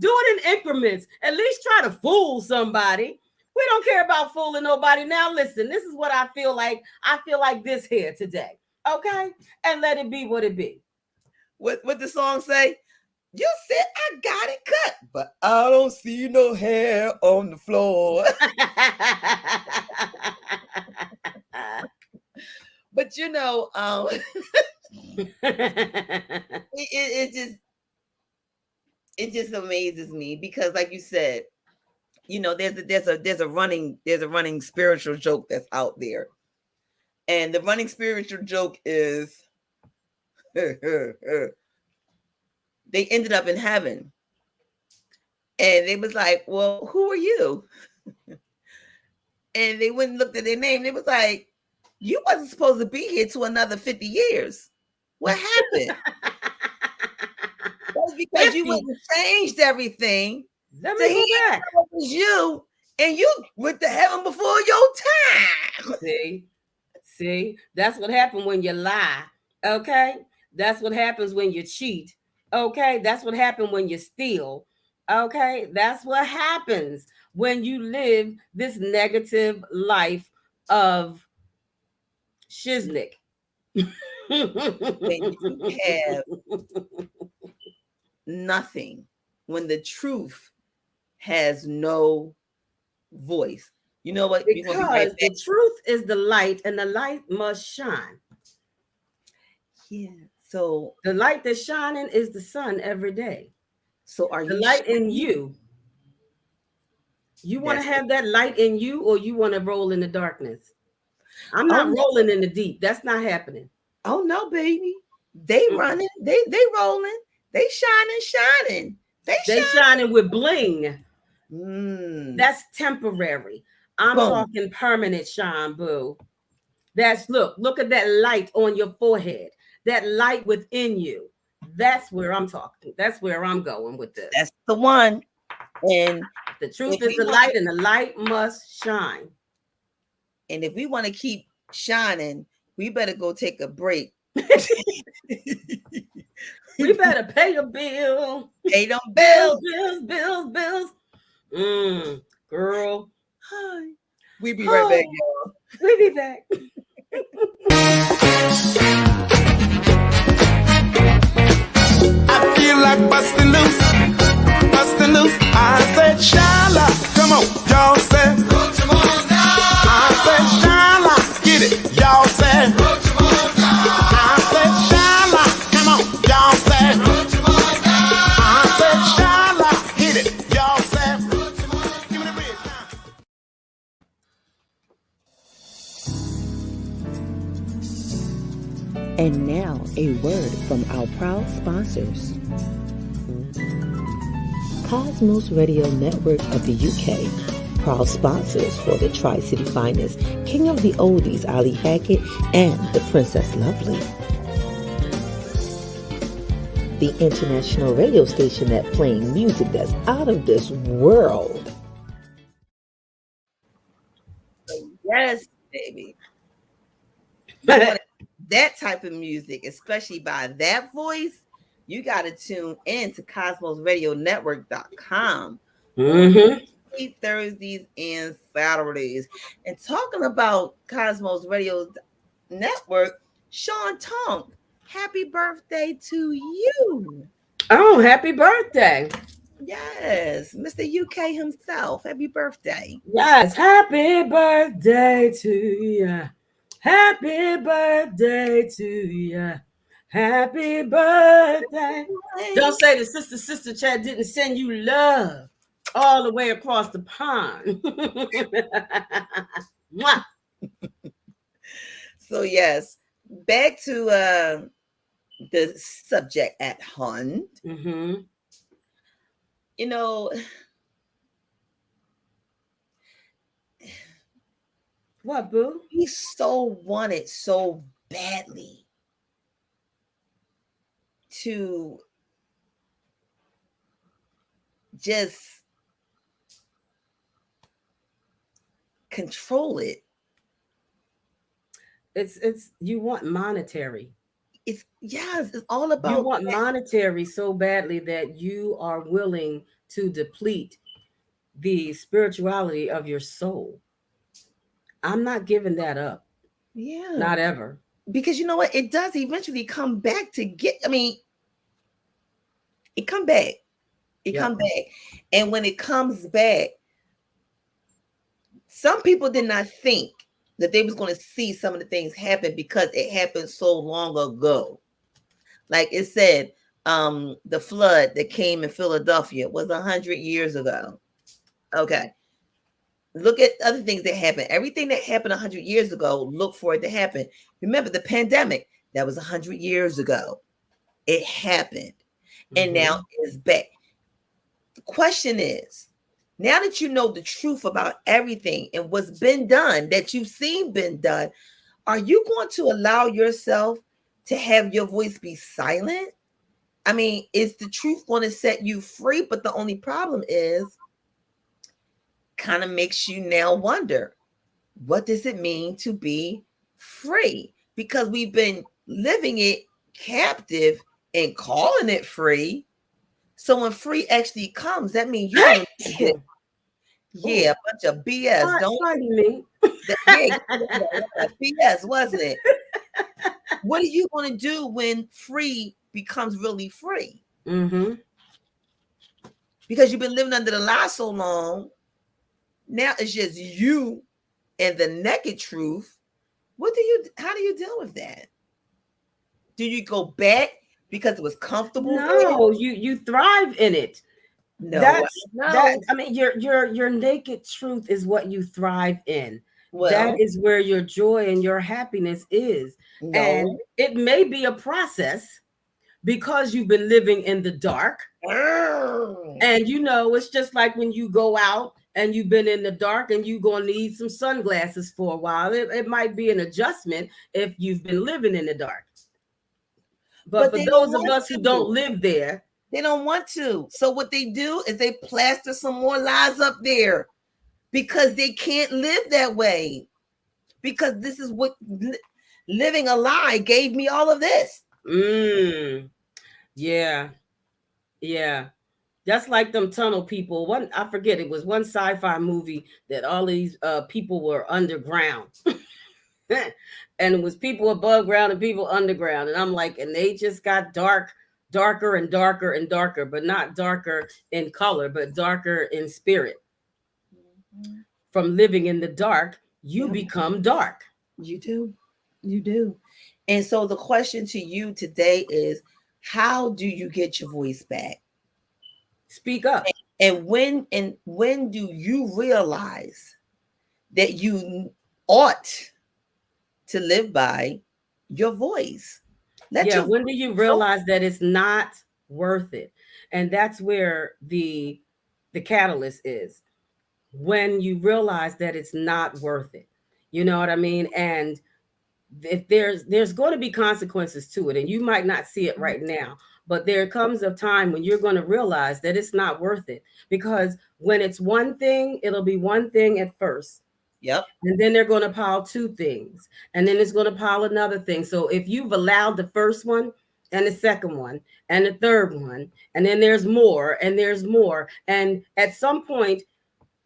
Do it in increments. At least try to fool somebody. We don't care about fooling nobody. Now, listen, this is what I feel like. I feel like this here today. Okay? And let it be what it be. what the song say? You said I got it cut, but I don't see no hair on the floor. But it just amazes me because, like you said, there's a running spiritual joke that's out there, and the running spiritual joke is they ended up in heaven, and they was like, "Well, who are you?" And they went and looked at their name. They was like, "You wasn't supposed to be here to another 50 years. What happened?" That's because you went 50. and changed everything. Let So me he go ain't back. know it was you, and you went to heaven before your time. See, see, that's what happened when you lie. Okay, that's what happens when you cheat. Okay, that's what happened when you steal. Okay, that's what happens when you live this negative life of shiznick. When you have nothing, when the truth has no voice. You know what? We're gonna be right Because back. the truth is the light and the light must shine. Yeah. So The light that's shining is the sun every day. so are The you light in shining? you. You want to That's have that light in you, or you want to roll in the darkness? I'm oh not no, rolling in the deep. That's not happening. oh no, baby. They Mm-mm. running, they rolling, they shining. They They shine. shining with bling. Mm, That's temporary. I'm boom. talking permanent shine, boo. That's look at that light on your forehead. That light within you. That's where I'm talking. That's where I'm going with this. That's the one. And The truth if is we the want light, and the light must shine. and if we want to keep shining, we better go take a break. We better pay a bill. Pay them Bills, bills. bills, bills, bills. Girl. Hi. We be right back, Oh, y'all. we'll be back. I feel like busting loose, busting loose. I said, Shala, come on, y'all said. I said, Shala, get it, y'all said. I said, Shala, come on, y'all said. I said, Shala, hit it, y'all said. Give me the big time. And now, a word from our proud sponsors. Cosmos Radio Network of the UK, proud sponsors for the Tri-City finest, King of the Oldies, Ali Hackett, and the Princess Lovely. The international radio station that playing music that's out of this world. Yes, baby. You want that type of music, especially by that voice, you got to tune in to cosmosradionetwork.com on Mm-hmm. Thursdays and Saturdays. And talking about Cosmos Radio Network, Sean Tonk, happy birthday to you. Oh, happy birthday. Yes, Mr. UK himself. Happy birthday. Yes, happy birthday to you. Happy birthday to you. Happy birthday. Don't say the sister chat didn't send you love all the way across the pond. Mwah. So yes, back to the subject at hand. Mm-hmm. You know, What, boo? we so wanted so badly to just control it. It's you want monetary. It's yes, it's all You about want monetary so badly that you are willing to deplete the spirituality of your soul. I'm not giving that up. yeah. Not ever. Because you know what? It does eventually come back to get I mean, it come back. It Yep. come back. And when it comes back, some people did not think that they was going to see some of the things happen because it happened so long ago. Like it said, the flood that came in Philadelphia was 100 years ago. Okay. Look at other things that happened. Everything that happened 100 years ago, look for it to happen. Remember the pandemic, that was 100 years ago. It happened. And now Mm-hmm. it's back. The question is, now that you know the truth about everything and what's been done, that you've seen been done, are you going to allow yourself to have your voice be silent? I mean, is the truth going to set you free? But the only problem is, kind of makes you now wonder, what does it mean to be free? Because we've been living it captive and calling it free. So when free actually comes, that means you don't need it. Yeah, Oh, a bunch of BS. Don't sliding me. yeah, BS, wasn't it? What are you going to do when free becomes really free? Mm-hmm. Because you've been living under the lie so long. Now it's just you and the naked truth. How do you deal with that? Do you go back because it was comfortable there? No, you thrive in it. No, That no. I mean your naked truth is what you thrive in. That Well, is where your joy and your happiness is. no. And it may be a process because you've been living in the dark. Mm. And it's just like when you go out and you've been in the dark and you're going to need some sunglasses for a while. It might be an adjustment if you've been living in the dark. But But for they don't those of want us who don't to. live there, They don't want to. So what they do is they plaster some more lies up there because they can't live that way. Because this is what living a lie gave me all of this. mm, yeah, yeah. Just like them tunnel people. One, I forget, it was one sci-fi movie that all these people were underground. And it was people above ground and people underground. And I'm like, and they just got darker and darker and darker, but not darker in color, but darker in spirit. Mhm. From living in the dark, you Yeah, become dark. you do. You do. And so the question to you today is, how do you get your voice back? Speak up. And when do you realize that you ought to live by your voice? Let Yeah, your when do you voice show. realize that it's not worth it? And that's where the catalyst is. When you realize that it's not worth it. You know what I mean? And if there's going to be consequences to it, and you might not see it right now, but there comes a time when you're going to realize that it's not worth it, because when it's one thing, it'll be one thing at first, Yep. and then they're going to pile two things, and then it's going to pile another thing. So if you've allowed the first one and the second one and the third one, and then there's more and there's more, and at some point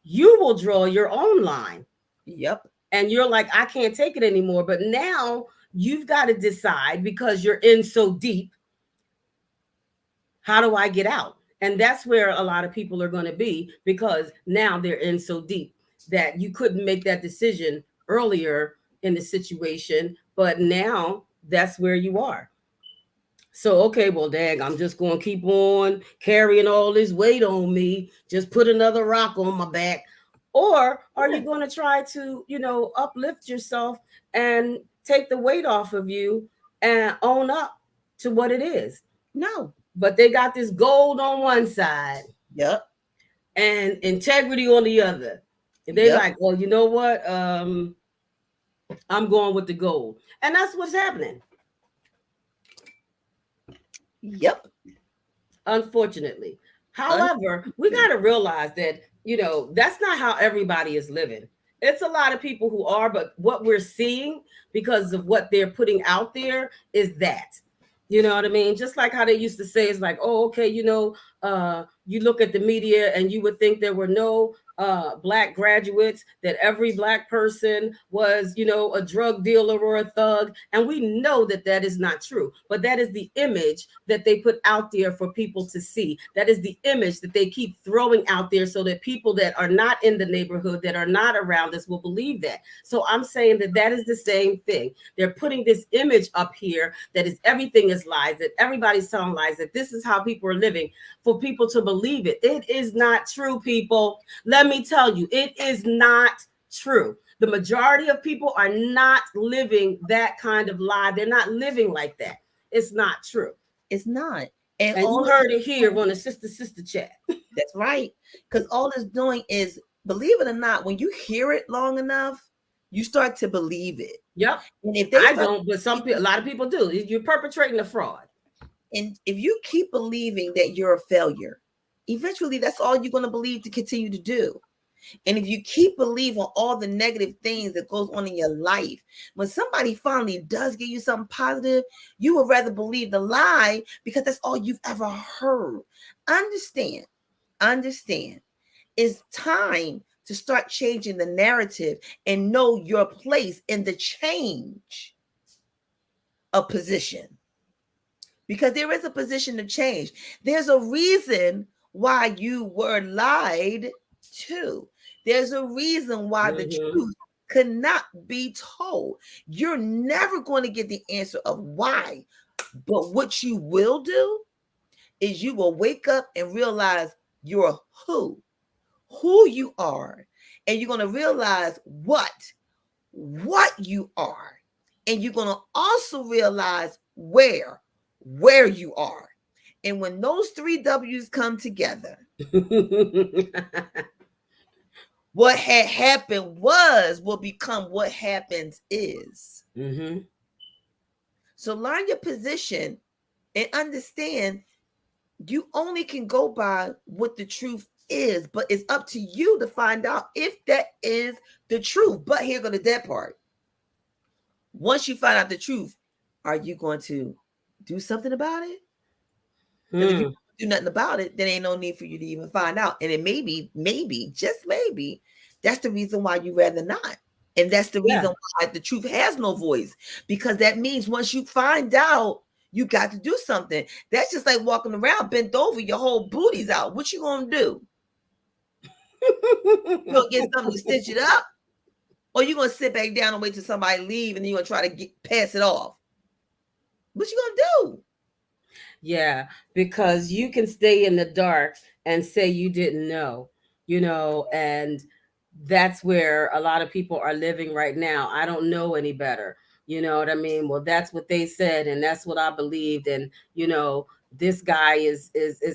you will draw your own line, Yep. and you're like, I can't take it anymore. But now you've got to decide, because you're in so deep, how do I get out? And that's where a lot of people are going to be, because now they're in so deep that you couldn't make that decision earlier in the situation, but now that's where you are. So, okay, well, dag, I'm just going to keep on carrying all this weight on me. Just put another rock on my back. Or are you Yeah. going to try to, uplift yourself and take the weight off of you and own up to what it is? No. But they got this gold on one side Yep. and integrity on the other. And they Yep. like, well, you know what? I'm going with the gold. And that's what's happening, Yep. unfortunately. Un- However, we got to realize that, that's not how everybody is living. It's a lot of people who are, but what we're seeing because of what they're putting out there is that. You know what I mean? Just like how they used to say, it's like, oh, okay, you look at the media and you would think there were no black graduates, that every black person was, a drug dealer or a thug. And we know that that is not true, but that is the image that they put out there for people to see. That is the image that they keep throwing out there so that people that are not in the neighborhood, that are not around us, will believe that. So I'm saying that that is the same thing. They're putting this image up here that is everything is lies, that everybody's telling lies, that this is how people are living, for people to believe it. It is not true, people. Let me tell you, it is not true. The majority of people are not living that kind of lie. They're not living like that. It's not true. It's not. And And you all heard it here on the sister chat. that's right. Because all it's doing is, believe it or not, when you hear it long enough, you start to believe it. Yep. And if they I start, don't, but a lot of people do. You're perpetrating a fraud. and if you keep believing that you're a failure, eventually that's all you're going to believe to continue to do. And if you keep believing all the negative things that goes on in your life, when somebody finally does give you something positive, you would rather believe the lie because that's all you've ever heard. Understand, understand. It's time to start changing the narrative and know your place in the change of position. Because there is a position to change. There's a reason why you were lied to. There's a reason why the Mm-hmm. truth could not be told. You're never going to get the answer of why. But what you will do is you will wake up and realize you're who you are. And you're going to realize what you are. And you're going to also realize where you are. And when those three W's come together, what had happened will become what happens is. Mm-hmm. So learn your position and understand you only can go by what the truth is, but it's up to you to find out if that is the truth. But here go the dead part. Once you find out the truth, are you going to do something about it? Because if you do nothing about it, then ain't no need for you to even find out. And it maybe, just maybe, that's the reason why you rather not. And that's the Yeah. reason why the truth has no voice. Because that means once you find out, you got to do something. That's just like walking around bent over, your whole booty's out. What you gonna do? You gonna get something to stitch it up? Or you gonna sit back down and wait till somebody leave and then you gonna try to pass it off? What you gonna do? Yeah, because you can stay in the dark and say you didn't know, and that's where a lot of people are living right now. I don't know any better. You know what I mean? Well, that's what they said and that's what I believed, and this guy is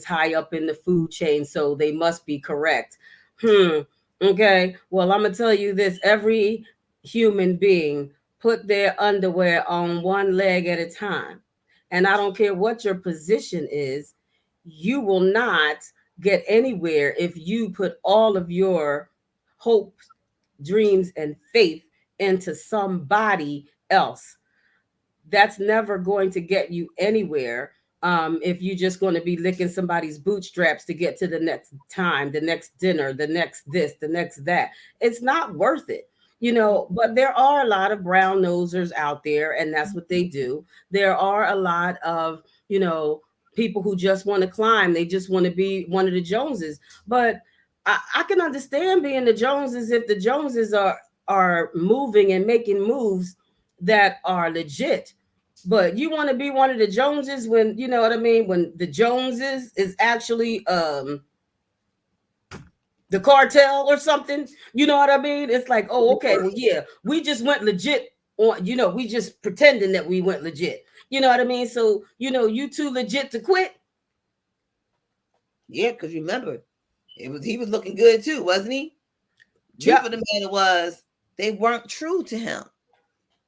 high up in the food chain, so they must be correct. Okay. Well, I'm going to tell you this, every human being put their underwear on one leg at a time. And I don't care what your position is, you will not get anywhere if you put all of your hopes, dreams, and faith into somebody else. That's never going to get you anywhere. If you're just going to be licking somebody's bootstraps to get to the next time, the next dinner, the next this, the next that, it's not worth it. But there are a lot of brown nosers out there, and that's what they do. There are a lot of people who just want to climb, they just want to be one of the Joneses. But I can understand being the Joneses if the Joneses are moving and making moves that are legit. But you want to be one of the Joneses when, you know what I mean, when the Joneses is actually the cartel or something. You know what I mean? It's like, oh, okay, well, yeah, we just went legit on, we just pretending that we went legit. You know what I mean? So, you too legit to quit. Yeah, because remember, he was looking good too, wasn't he? Truth Yep. of the matter was they weren't true to him.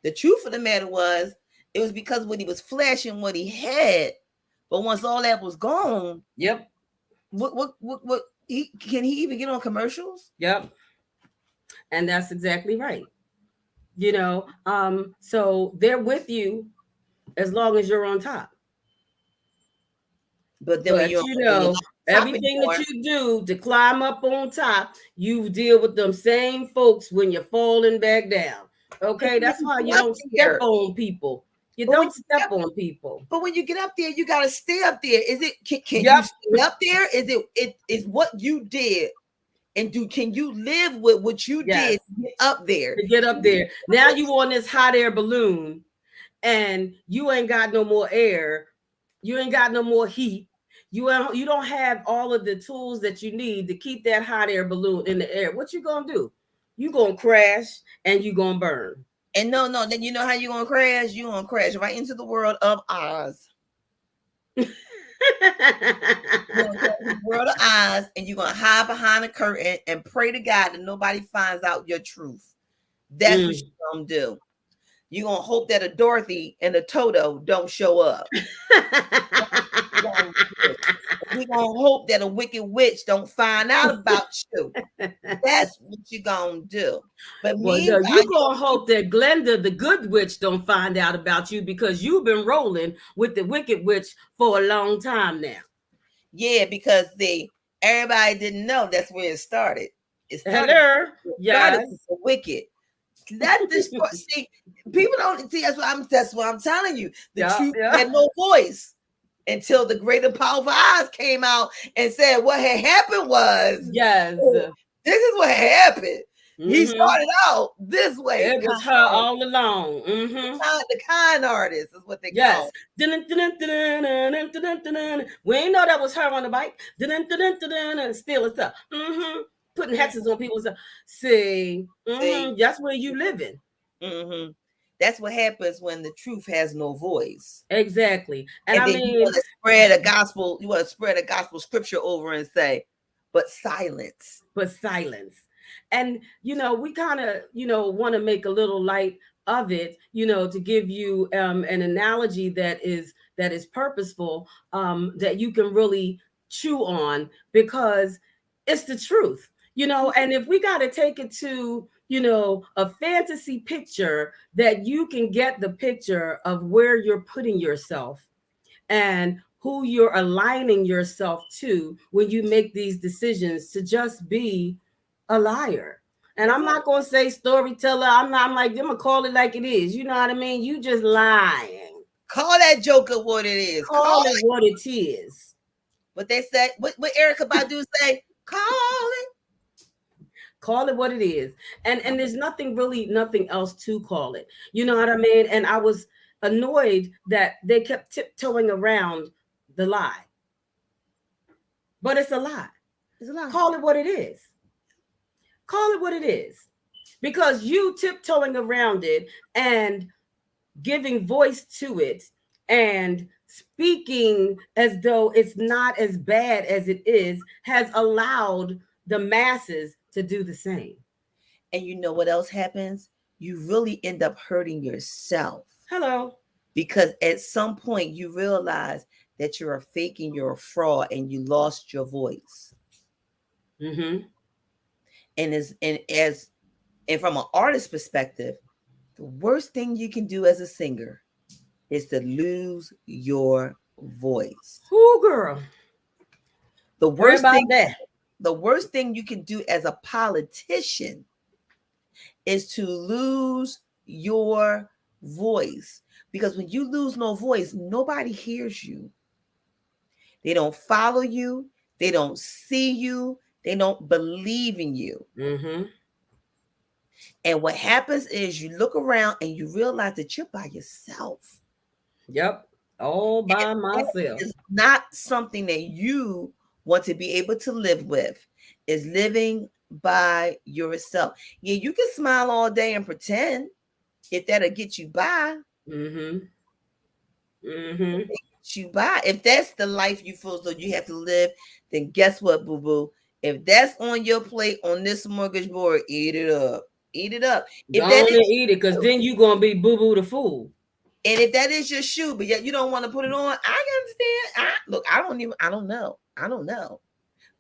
The truth of the matter was it was because when he was flashing what he had, but once all that was gone, Yep. What can he even get on commercials? Yep. And that's exactly right. So they're with you as long as you're on top. But then But when you're not everything anymore, that you do to climb up on top, you deal with them same folks when you're falling back down. Okay, that's why you don't step on people. You don't step on people. But when you get up there, you gotta stay up there. Is it can Yep. you stay up there? It is what you did, and can you live with what you Yes. did to get up there? To get up there. Now you on this hot air balloon, and you ain't got no more air. You ain't got no more heat. You don't have all of the tools that you need to keep that hot air balloon in the air. What you gonna do? You gonna crash and you gonna burn. And no, then you know how you gonna crash? You gonna crash right into the world of Oz. World of Oz, and you're gonna hide behind a curtain and pray to God that nobody finds out your truth. That's what you're gonna do. You're gonna hope that a Dorothy and a Toto don't show up. gonna do. We gonna hope that a wicked witch don't find out about you. That's what you gonna do. But Well, no, meanwhile, you gonna hope that Glenda, the good witch, don't find out about you because you've been rolling with the wicked witch for a long time now. yeah, because everybody didn't know that's where it started. It started. Hello, It started yes, with the wicked. That destroy. See, people don't see. That's what I'm telling you. The yeah, truth yeah, had no voice until the great and powerful eyes came out and said what had happened was, yes. oh, this is what had happened. He Mm-hmm. started out this way. It was her all along. Mm-hmm. The kind artist is what they Yes. call. We ain't know that was her on the bike. Stealing stuff. Mm-hmm. Putting Mm. hexes on people's stuff. See, See, mm-hmm. That's where you living. hmm that's what happens when the truth has no voice. Exactly. And And I then you mean, want to spread a gospel. You want to spread a gospel scripture over and say, but silence. but silence. And we kind of want to make a little light of it, to give you an analogy that is purposeful, that you can really chew on, because it's the truth. And if we got to take it to a fantasy picture, that you can get the picture of where you're putting yourself and who you're aligning yourself to when you make these decisions to just be a liar. And That's I'm it. not going to say storyteller. I'm like, I'm going to call it like it is. You know what I mean? You just lying. Call that joker what it is. Call Call it it what it is. what they say. What Erica Badu say? Call it. Call it what it is. And there's nothing else to call it. You know what I mean? And I was annoyed that they kept tiptoeing around the lie. But it's a lie. It's a lie. Call it what it is. Call it what it is. Because you tiptoeing around it and giving voice to it and speaking as though it's not as bad as it is has allowed the masses to do the same. And you know what else happens? You really end up hurting yourself. Hello. Because at some point you realize that you're a fake and you're a fraud and you lost your voice. Mm-hmm. And from an artist perspective, the worst thing you can do as a singer is to lose your voice. Ooh, girl. The Worry worst about thing that. the worst thing you can do as a politician is to lose your voice. Because when you lose no voice, nobody hears you. They don't follow you. They don't see you. They don't believe in you. Mm-hmm. And what happens is you look around and you realize that you're by yourself. Yep. All by And that myself. is not something that you want to be able to live with, is living by yourself. Yeah, you can smile all day and pretend if that'll get you by. Mm-hmm. Mm-hmm. You by. If that's the life you feel so you have to live, then guess what, boo-boo? If that's on your plate on this mortgage board, eat it up. Eat it up. Go If that on and is eat it, because then you're going to be boo-boo the fool. and if that is your shoe, but yet you don't want to put it on, I understand. Look, I don't know. I don't know.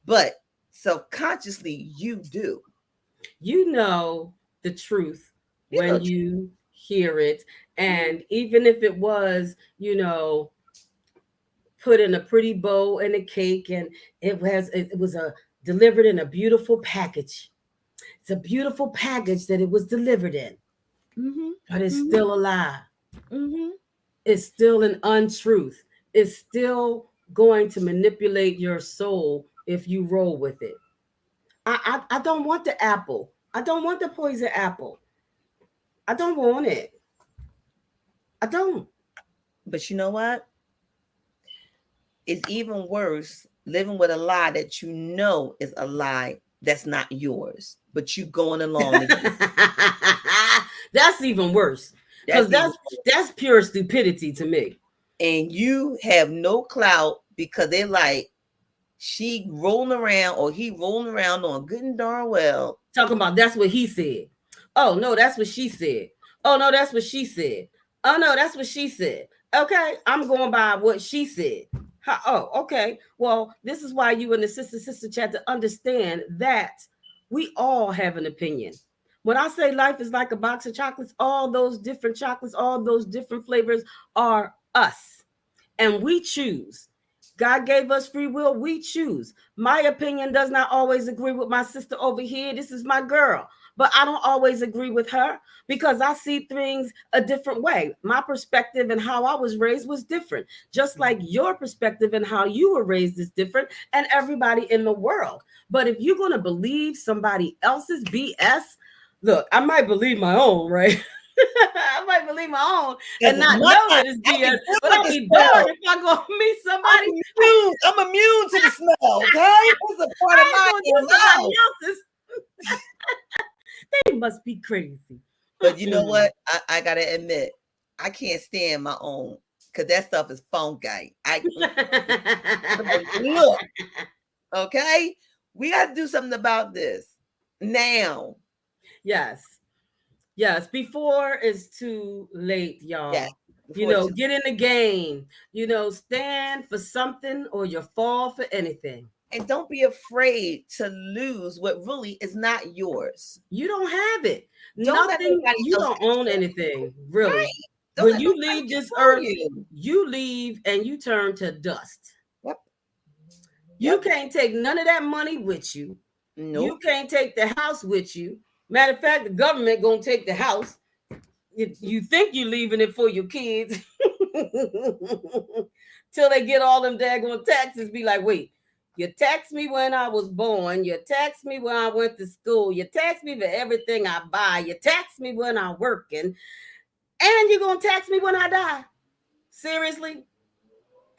But subconsciously you do. You know the truth You know, when you hear it. And even if it was, put in a pretty bow and a cake, and it was delivered in a beautiful package. It's a beautiful package that it was delivered in, mm-hmm, but it's mm-hmm, still a lie. mm-hmm. It's still an untruth. It's still going to manipulate your soul if you roll with it. I don't want the apple. I don't want the poison apple. I don't want it. I don't. But you know what? It's even worse living with a lie that you know is a lie that's not yours, but you going along again. That's even worse. Because that's pure stupidity to me. And you have no clout because they're like, she rolling around or he rolling around on good and darn well. Talking about that's what he said. Oh no, that's what she said. Oh no, that's what she said. Oh no, that's what she said. Okay, I'm going by what she said. Okay. Well, this is why you and the sister chat to understand that we all have an opinion. When I say life is like a box of chocolates, all those different chocolates, all those different flavors are us, and we choose. God gave us free will. We choose. My opinion does not always agree with my sister over here. This is my girl. But I don't always agree with her because I see things a different way. My perspective and how I was raised was different, just like your perspective and how you were raised is different, and everybody in the world. But if you're going to believe somebody else's BS, look, I might believe my own, right? I might believe my own Because and it's not mine. know that it's I can BS, deal but with I'll the be smell. darned if I go meet I'm somebody. immune. I'm immune to the smell. Okay, it's a part of I ain't my gonna do somebody MO. else's. They must be crazy. But you know what? I gotta admit, I can't stand my own because that stuff is funky. Look, okay, we got to do something about this now. Yes. Yes. Before it's too late, Yes, y'all. before it's too, Get in the game. Stand for something or you fall for anything. and don't be afraid to lose what really is not yours. You don't have it. Don't let Nothing, nobody you else don't own control anything, you. really. Right? Don't When let you nobody leave this control earth, you. you leave and you turn to dust. Yep. You Yep. can't take none of that money with you. You Nope. can't take the house with you. Matter of fact, the government gonna take the house. You think you're leaving it for your kids till they get all them daggone taxes. Be like, wait, you taxed me when I was born. You taxed me when I went to school. You taxed me for everything I buy. You taxed me when I'm working, and you're gonna tax me when I die. Seriously,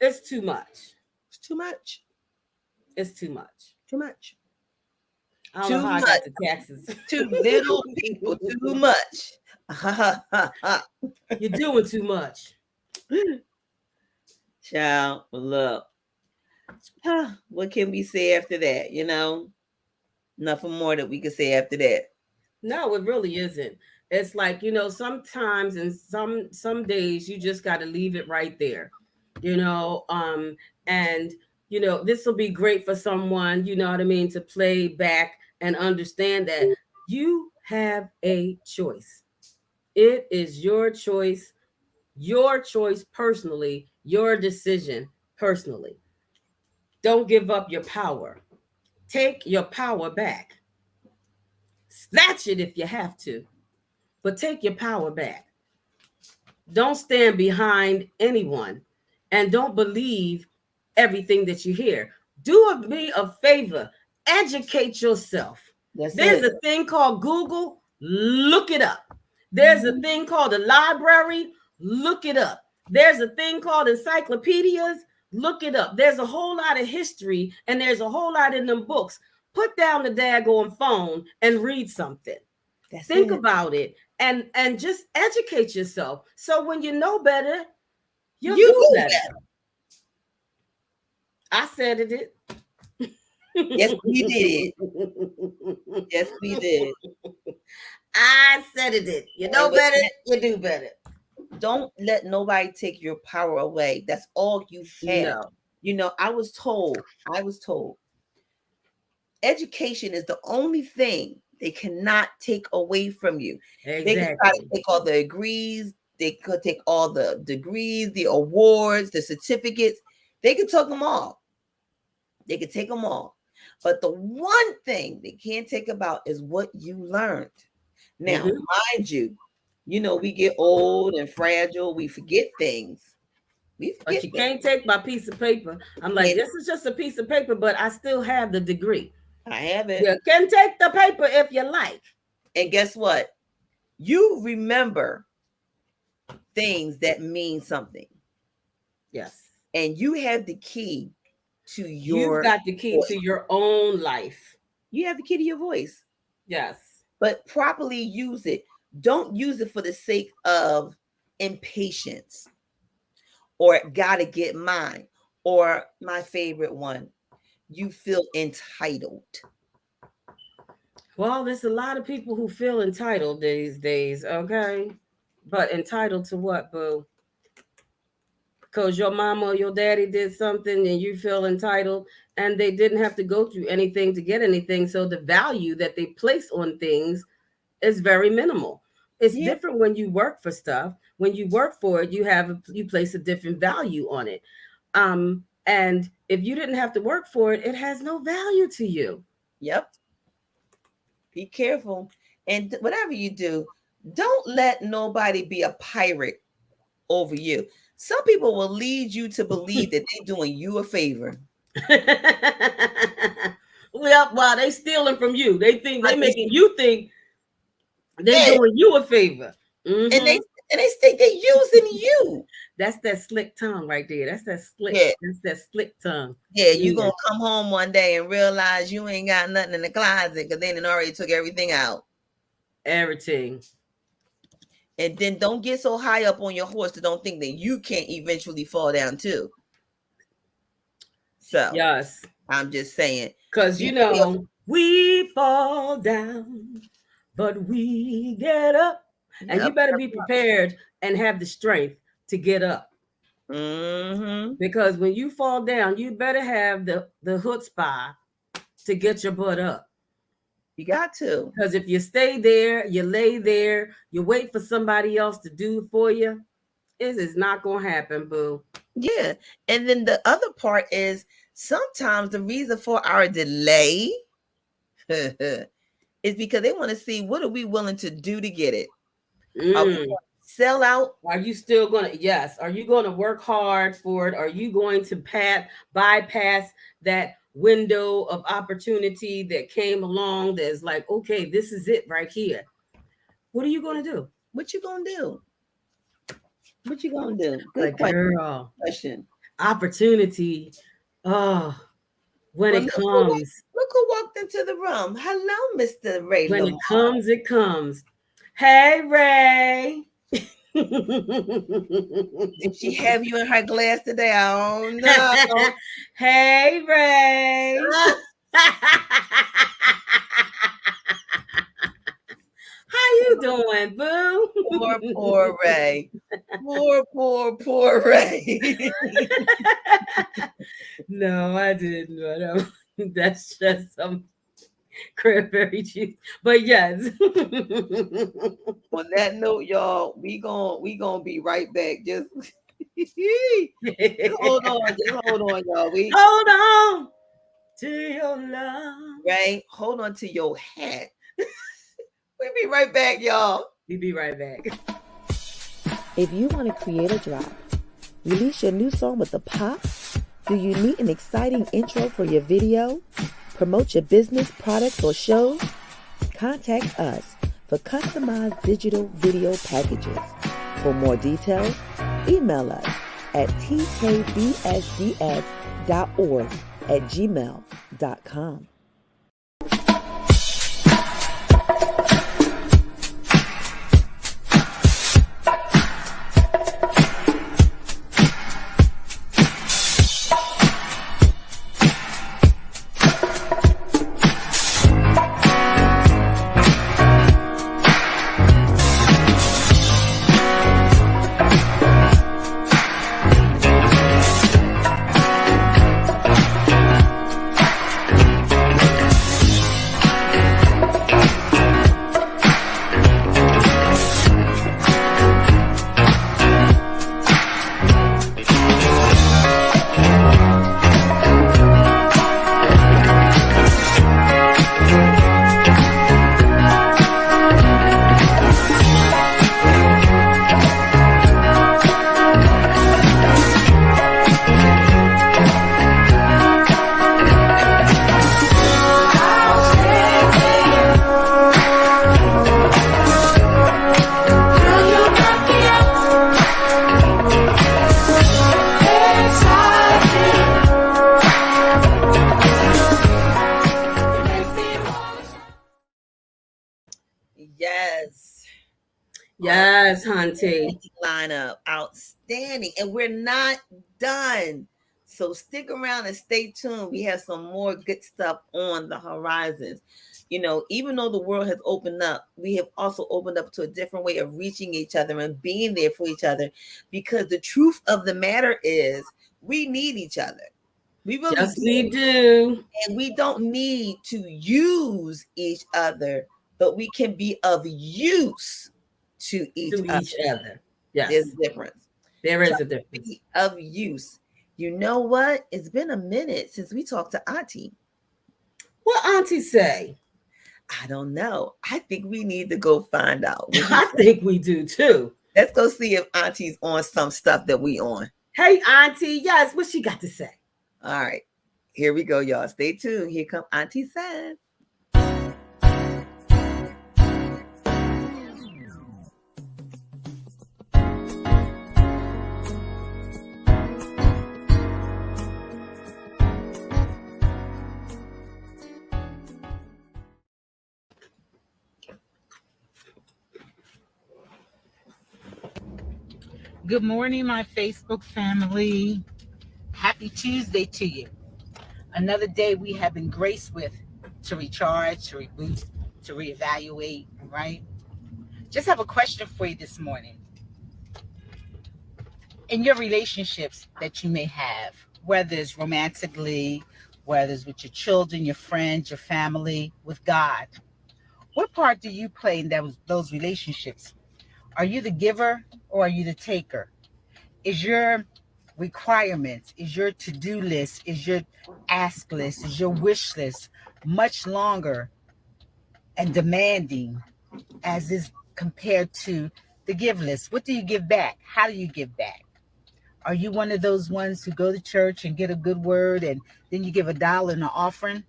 it's too much. It's too much. It's too much. Too much. I don't know Too how I much. got to taxes. Too little people. Too much. You're doing too much. Child, look. What can we say after that? Nothing more that we can say after that. No, it really isn't. It's like, sometimes and some days you just got to leave it right there. You know, and this will be great for someone, you know what I mean, to play back and understand that you have a choice. It is your choice personally, your decision personally. Don't give up your power. Take your power back. Snatch it if you have to, but take your power back. Don't stand behind anyone and don't believe everything that you hear. Do me a favor, educate yourself. That's There's it. a thing called Google, look it up. There's a thing called the library, look it up. There's a thing called encyclopedias, look it up. There's a whole lot of history and there's a whole lot in them books. Put down the daggone phone and read something. That's Think it. about it and just educate yourself. So when you know better, you'll You do do better. that. I said it. Yes, we did. Yes, we did. I said it. You know And with better, that, you do better. don't let nobody take your power away. That's all you have. No. I was told education is the only thing they cannot take away from you. They can try to Exactly. take all the degrees, they could take all the degrees, the awards, the certificates. They could take them all. They could take them all. But the one thing they can't take about is what you learned. Now, Mm-hmm. mind you, we get old and fragile. We forget things. We But forget you things. can't take my piece of paper. I'm like, And this is just a piece of paper, but I still have the degree. I have it. You can take the paper if you like. And guess what? You remember things that mean something. Yes. And you have the key to You've your got the key voice. to your own life. You have the key to your voice. Yes. But properly use it. Don't use it for the sake of impatience or gotta get mine. Or my favorite one, you feel entitled. Well, there's a lot of people who feel entitled these days, okay? But entitled to what, boo? because your mama or your daddy did something and you feel entitled, and they didn't have to go through anything to get anything. So the value that they place on things is very minimal. It's Yeah. different when you work for stuff. When you work for it, you place a different value on it. And if you didn't have to work for it, it has no value to you. Yep. Be careful. And whatever you do, don't let nobody be a pirate over you. Some people will lead you to believe that they're doing you a favor. Well, while they stealing from you, they think they But making you think they yeah, doing you a favor. and Hmm. they think they're using you. That's that slick tongue right there. Yeah. That's that slick tongue. Yeah, you Yeah, gonna come home one day and realize you ain't got nothing in the closet because they done already took everything out. everything. And then don't get so high up on your horse to don't think that you can't eventually fall down too. So Yes. I'm just saying, Because, be careful. we fall down, but we get up. And you Yep. better be prepared and have the strength to get up. Mm-hmm. Because when you fall down, you better have the chutzpah to get your butt up. You got to. Because if you stay there, you lay there, you wait for somebody else to do it for you, it is not going to happen, boo. Yeah. And then the other part is sometimes the reason for our delay is because they want to see what are we willing to do to get it. Are we going Mm. to sell out? Are you still going to, yes, are you going to work hard for it? Are you going to bypass that window of opportunity that came along that's like, okay, this is it right here? What are you going to do? What you gonna do? What you gonna do? Good Like, girl, question. opportunity. Oh, when Well, it comes, look who walked into the room. Hello, Mr. Ray when it Lamar. comes, it comes. Hey, Ray. Did she have you in her glass today? I don't know. Hey, Ray. How you doing, boo? Poor Ray. Poor Ray. No, I didn't. But, that's just some cranberry juice. But yes. On that note, y'all, we gonna be right back. Just hold on, y'all. Hold on to your love. Right, hold on to your hat. We'll be right back, y'all. We'll be right back. If you want to create a drop, release your new song with a pop, do you need an exciting intro for your video, promote your business, products, or shows? Contact us for customized digital video packages. For more details, email us at tkbsds.org@gmail.com. Yes. Yes, Hunty. Lineup outstanding, and we're not done. So stick around and stay tuned. We have some more good stuff on the horizons. Even though the world has opened up, we have also opened up to a different way of reaching each other and being there for each other, because the truth of the matter is we need each other. We really Yes, do. we do. And we don't need to use each other, but we can be of use to each To other. each other. There's Yes, a difference. there Try is a to difference. be of use. You know what? It's been a minute since we talked to Auntie. What Auntie say? I don't know. I think we need to go find out what she I said. think we do too. Let's go see if Auntie's on some stuff that we on. Hey, Auntie. Yes, what she got to say? All right. Here we go, y'all. Stay tuned. Here come Auntie Says. Good morning, my Facebook family. Happy Tuesday to you. Another day we have been graced with to recharge, to reboot, to reevaluate, right? Just have a question for you this morning. In your relationships that you may have, whether it's romantically, whether it's with your children, your friends, your family, with God, what part do you play in those relationships? Are you the giver or are you the taker? Is your requirements, is your to-do list, is your ask list, is your wish list much longer and demanding as is compared to the give list? What do you give back? How do you give back? Are you one of those ones who go to church and get a good word and then you give $1 in an offering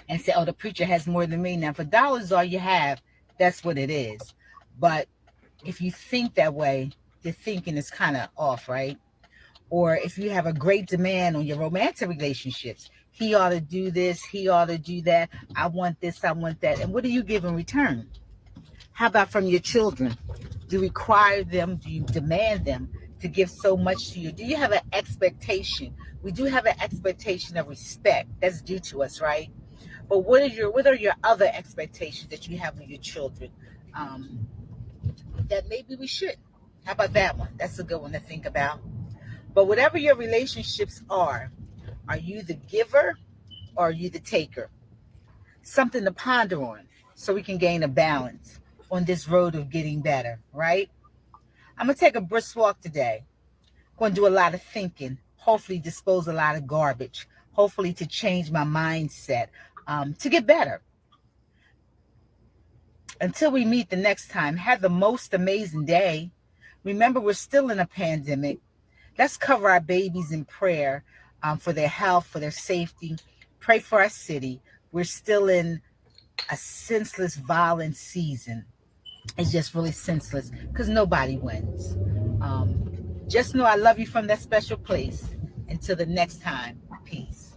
and say, oh, the preacher has more than me? Now, if $1 is all you have, that's what it is. But if you think that way, your thinking is kind of off, right? Or if you have a great demand on your romantic relationships, he ought to do this, he ought to do that, I want this, I want that. And what do you give in return? How about from your children? Do you require them, do you demand them to give so much to you? Do you have an expectation? We do have an expectation of respect that's due to us, right? But what are your other expectations that you have of your children um, that maybe we shouldn't? How about that one? That's a good one to think about. But whatever your relationships are you the giver or are you the taker? Something to ponder on so we can gain a balance on this road of getting better, right? I'm going to take a brisk walk today. Going to do a lot of thinking, hopefully dispose a lot of garbage, hopefully to change my mindset, to get better. Until we meet the next time, have the most amazing day. Remember, we're still in a pandemic. Let's cover our babies in prayer for their health, for their safety. Pray for our city. We're still in a senseless, violent season. It's just really senseless because nobody wins. Just know I love you from that special place. Until the next time, peace.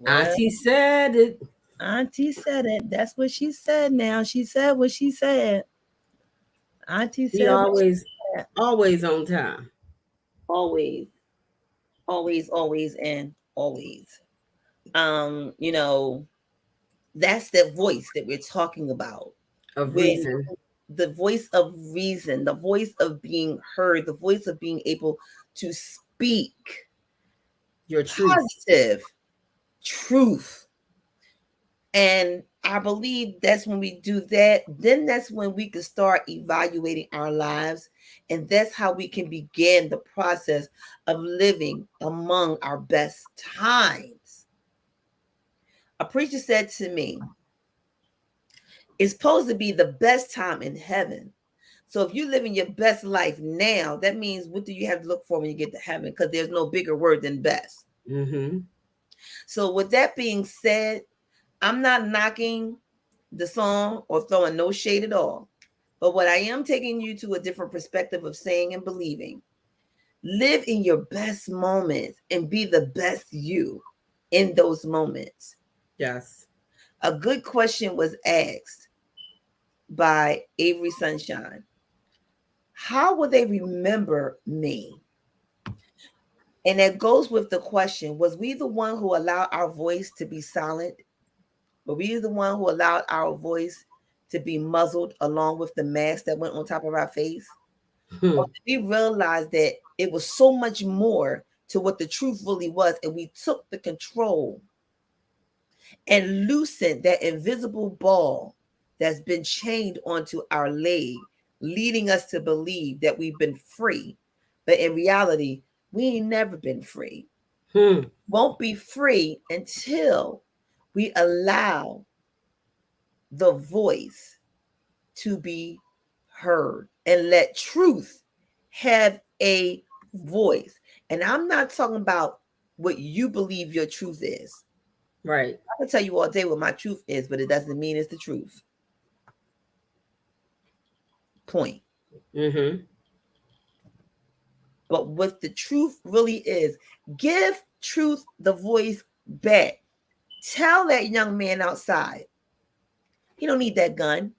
Well, Auntie said it. Auntie said it. That's what she said now. She said what she said. Auntie She said what she said. always on time. Always, always, always, and always. You know, that's the voice that we're talking about. Of When reason. the voice of reason, the voice of being heard, the voice of being able to speak Your truth. positive truth. And I believe that's when we do that, then that's when we can start evaluating our lives. And that's how we can begin the process of living among our best times. A preacher said to me, it's supposed to be the best time in heaven. So if you're living your best life now, that means what do you have to look for when you get to heaven? Because there's no bigger word than best. Mm-hmm. So with that being said, I'm not knocking the song or throwing no shade at all. But what I am taking you to a different perspective of saying and believing Live in your best moments and be the best you in those moments. Yes. A good question was asked by Avery Sunshine. How will they remember me? And that goes with the question, was we the one who allowed our voice to be silent? Were we the one who allowed our voice to be muzzled along with the mask that went on top of our face? Or Hmm. did we realize that it was so much more to what the truth really was, and we took the control and loosened that invisible ball that's been chained onto our leg, leading us to believe that we've been free. But in reality, we ain't never been free. Hmm. Won't be free until we allow the voice to be heard and let truth have a voice. And I'm not talking about what you believe your truth is. Right. I can tell you all day what my truth is, but it doesn't mean it's the truth. Point. Mm-hmm. But what the truth really is, give truth the voice back. Tell that young man outside, he don't need that gun.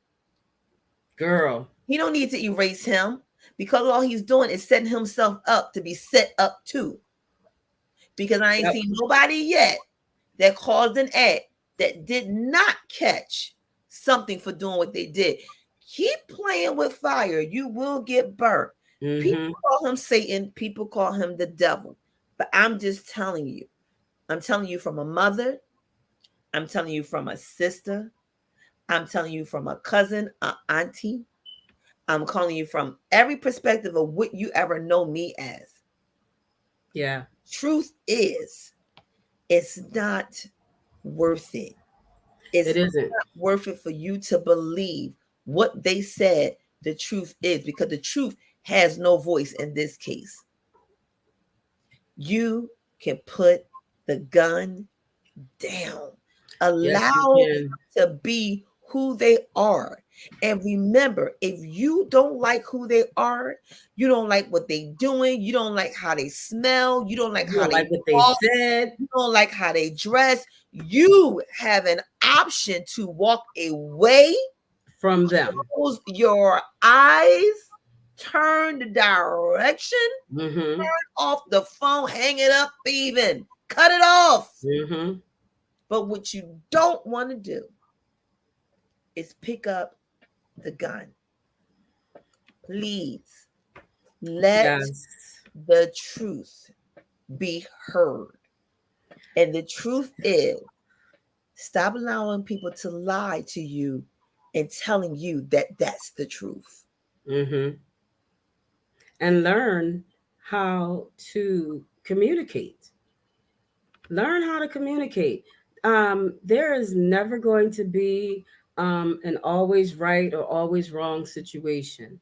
Girl. He don't need to erase him, because all he's doing is setting himself up to be set up too. Because I ain't Yep. seen nobody yet that caused an act that did not catch something for doing what they did. Keep playing with fire. You will get burnt. People Mm-hmm. call him Satan. People call him the devil. But I'm just telling you. I'm telling you from a mother. I'm telling you from a sister. I'm telling you from a cousin, an auntie. I'm calling you from every perspective of what you ever know me as. Yeah. Truth is, it's not worth it. It's It isn't. not worth it for you to believe what they said the truth is, because the truth has no voice in this case. You can put the gun down. Yes, you Allow can. to be who they are. And remember, if you don't like who they are, you don't like what they doing, you don't like how they smell, you don't like You how don't they like what they walk, said you don't like how they dress, you have an option to walk away, from them. close your eyes, turn the direction, Mm-hmm. off the phone, hang it up, even cut it off. Mm-hmm. But what you don't want to do is pick up the gun. Please let Yes. the truth be heard. And the truth is, stop allowing people to lie to you and telling you that that's the truth. Mm-hmm. And learn how to communicate. Learn how to communicate. There is never going to be an always right or always wrong situation.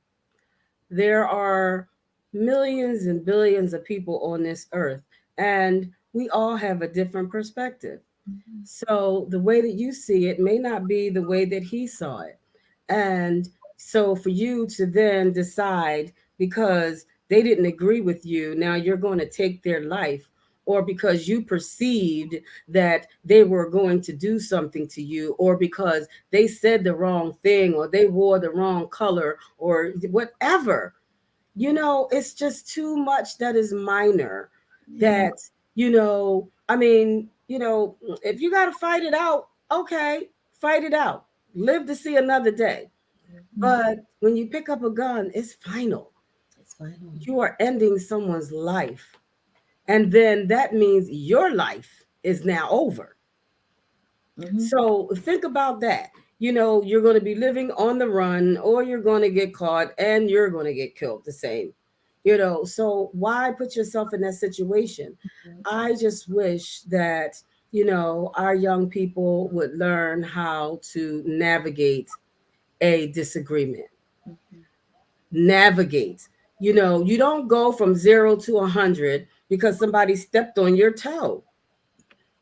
There are millions and billions of people on this earth, and we all have a different perspective. Mhm. So the way that you see it may not be the way that he saw it. And so for you to then decide because they didn't agree with you, now you're going to take their life, or because you perceived that they were going to do something to you, or because they said the wrong thing, or they wore the wrong color, or whatever, it's just too much that is minor Yeah. that, I mean, if you got to fight it out, okay, fight it out. Live to see another day. Mhm. But when you pick up a gun, it's final. It's final. You are ending someone's life. And then that means your life is now over. Mhm. So think about that. You're going to be living on the run, or you're going to get caught and you're going to get killed the same. So why put yourself in that situation? I just wish that, our young people would learn how to navigate a disagreement. Mhm. Navigate. You don't go from 0 to 100 because somebody stepped on your toe.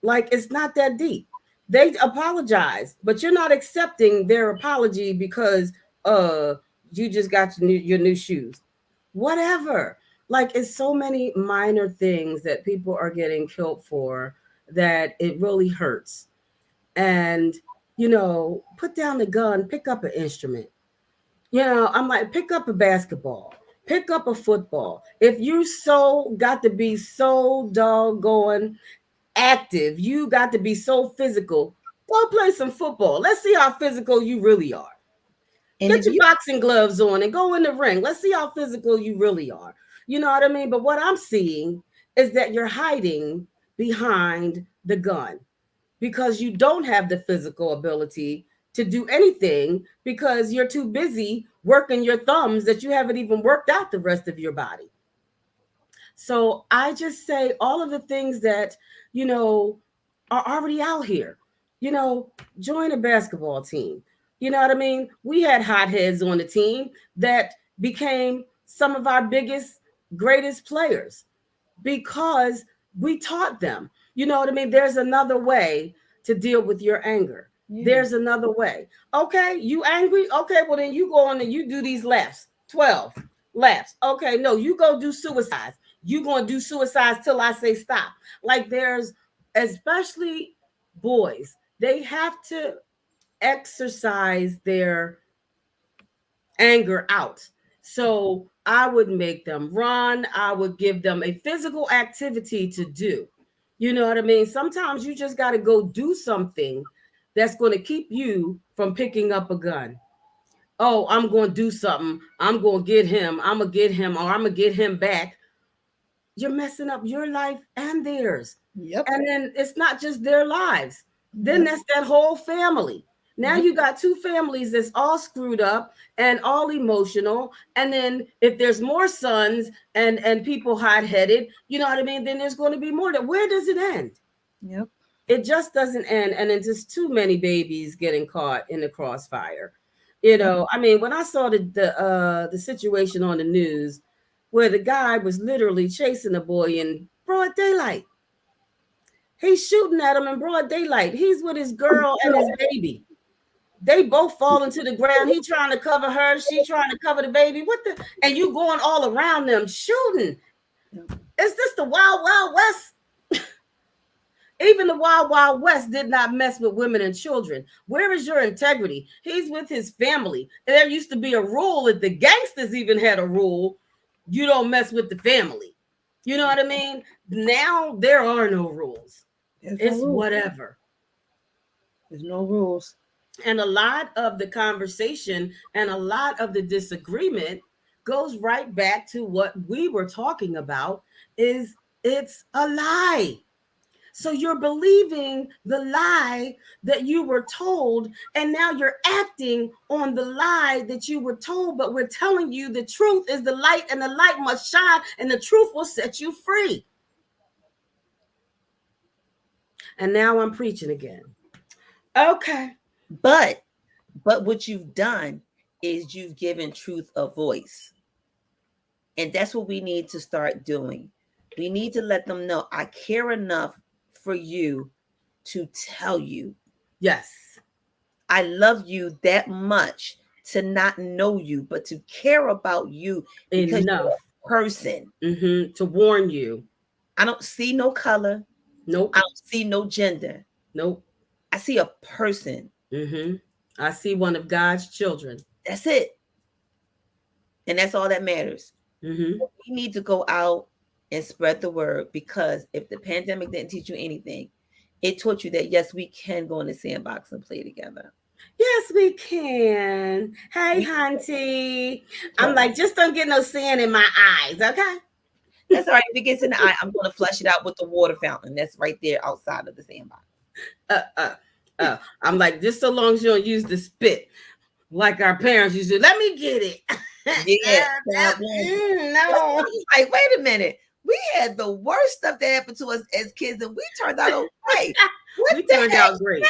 Like, it's not that deep. They apologize, but you're not accepting their apology because uh you just got your new shoes. Whatever. Like it's so many minor things that people are getting killed for that it really hurts. And put down the gun, pick up an instrument. I'm like, pick up a basketball, pick up a football. If you so got to be so doggone active, you got to be so physical, go play some football. Let's see how physical you really are. And Get if your you boxing gloves on and go in the ring. Let's see how physical you really are. You know what I mean? But what I'm seeing is that you're hiding behind the gun because you don't have the physical ability to do anything because you're too busy working your thumbs that you haven't even worked out the rest of your body. So I just say all of the things that, you know, are already out here. You know, join a basketball team. You know what I mean? We had hotheads on the team that became some of our biggest, greatest players because we taught them. You know what I mean? There's another way to deal with your anger. yeah. There's another way. Okay, you angry? Okay, well then you go on and you do these laps. 12 laps. Okay, no, you go do suicides. You going to do suicides till I say stop. Like there's especially boys, they have to exercise their anger out. So I would make them run. I would give them a physical activity to do. You know what I mean? Sometimes you just got to go do something that's going to keep you from picking up a gun. Oh, I'm going to do something. I'm going to get him. I'm going to get him or I'm going to get him back. You're messing up your life and theirs. Yep. And then it's not just their lives. Then Yep. that's that whole family. Now Yep. you got two families that's all screwed up and all emotional. And then if there's more sons and people hot-headed, you know what I mean? Then there's going to be more. That where does it end? Yep. It just doesn't end. And it's just too many babies getting caught in the crossfire. Yep. I mean, when I saw the situation on the news where the guy was literally chasing a boy in broad daylight. He's shooting at him in broad daylight. He's with his girl and his baby. They both fall into the ground. He trying to cover her. She trying to cover the baby. What the? And you going all around them shooting. Yep. Is this the Wild Wild West? Even the Wild Wild West did not mess with women and children. Where is your integrity? He's with his family. And there used to be a rule that the gangsters even had a rule. You don't mess with the family. You know what I mean? Now there are no rules. There's no It's rules. whatever. There's no rules. And a lot of the conversation and a lot of the disagreement goes right back to what we were talking about is it's a lie. So you're believing the lie that you were told, and now you're acting on the lie that you were told. But we're telling you the truth is the light, and the light must shine, and the truth will set you free. And now I'm preaching again. Okay. But what you've done is you've given truth a voice. And that's what we need to start doing. We need to let them know I care enough for you to tell you. Yes. I love you that much to not know you, but to care about you because Enough. you're a person. To warn you. I don't see no color. Nope. I don't see no gender. Nope. I see a person. I see one of God's children. That's it. And that's all that matters. We need to go out and spread the word, because if the pandemic didn't teach you anything, it taught you that yes, we can go in the sandbox and play together. Yes, we can. Hey, Hunty. I'm like, just don't get no sand in my eyes, okay? That's all right. If it gets in the eye, I'm going to flush it out with the water fountain that's right there outside of the sandbox. I'm like, just so long as you don't use the spit like our parents used to. Let me get it. Yeah. No. Like, wait a minute. We had the worst stuff that happened to us as kids, and we turned out okay. We turned out great.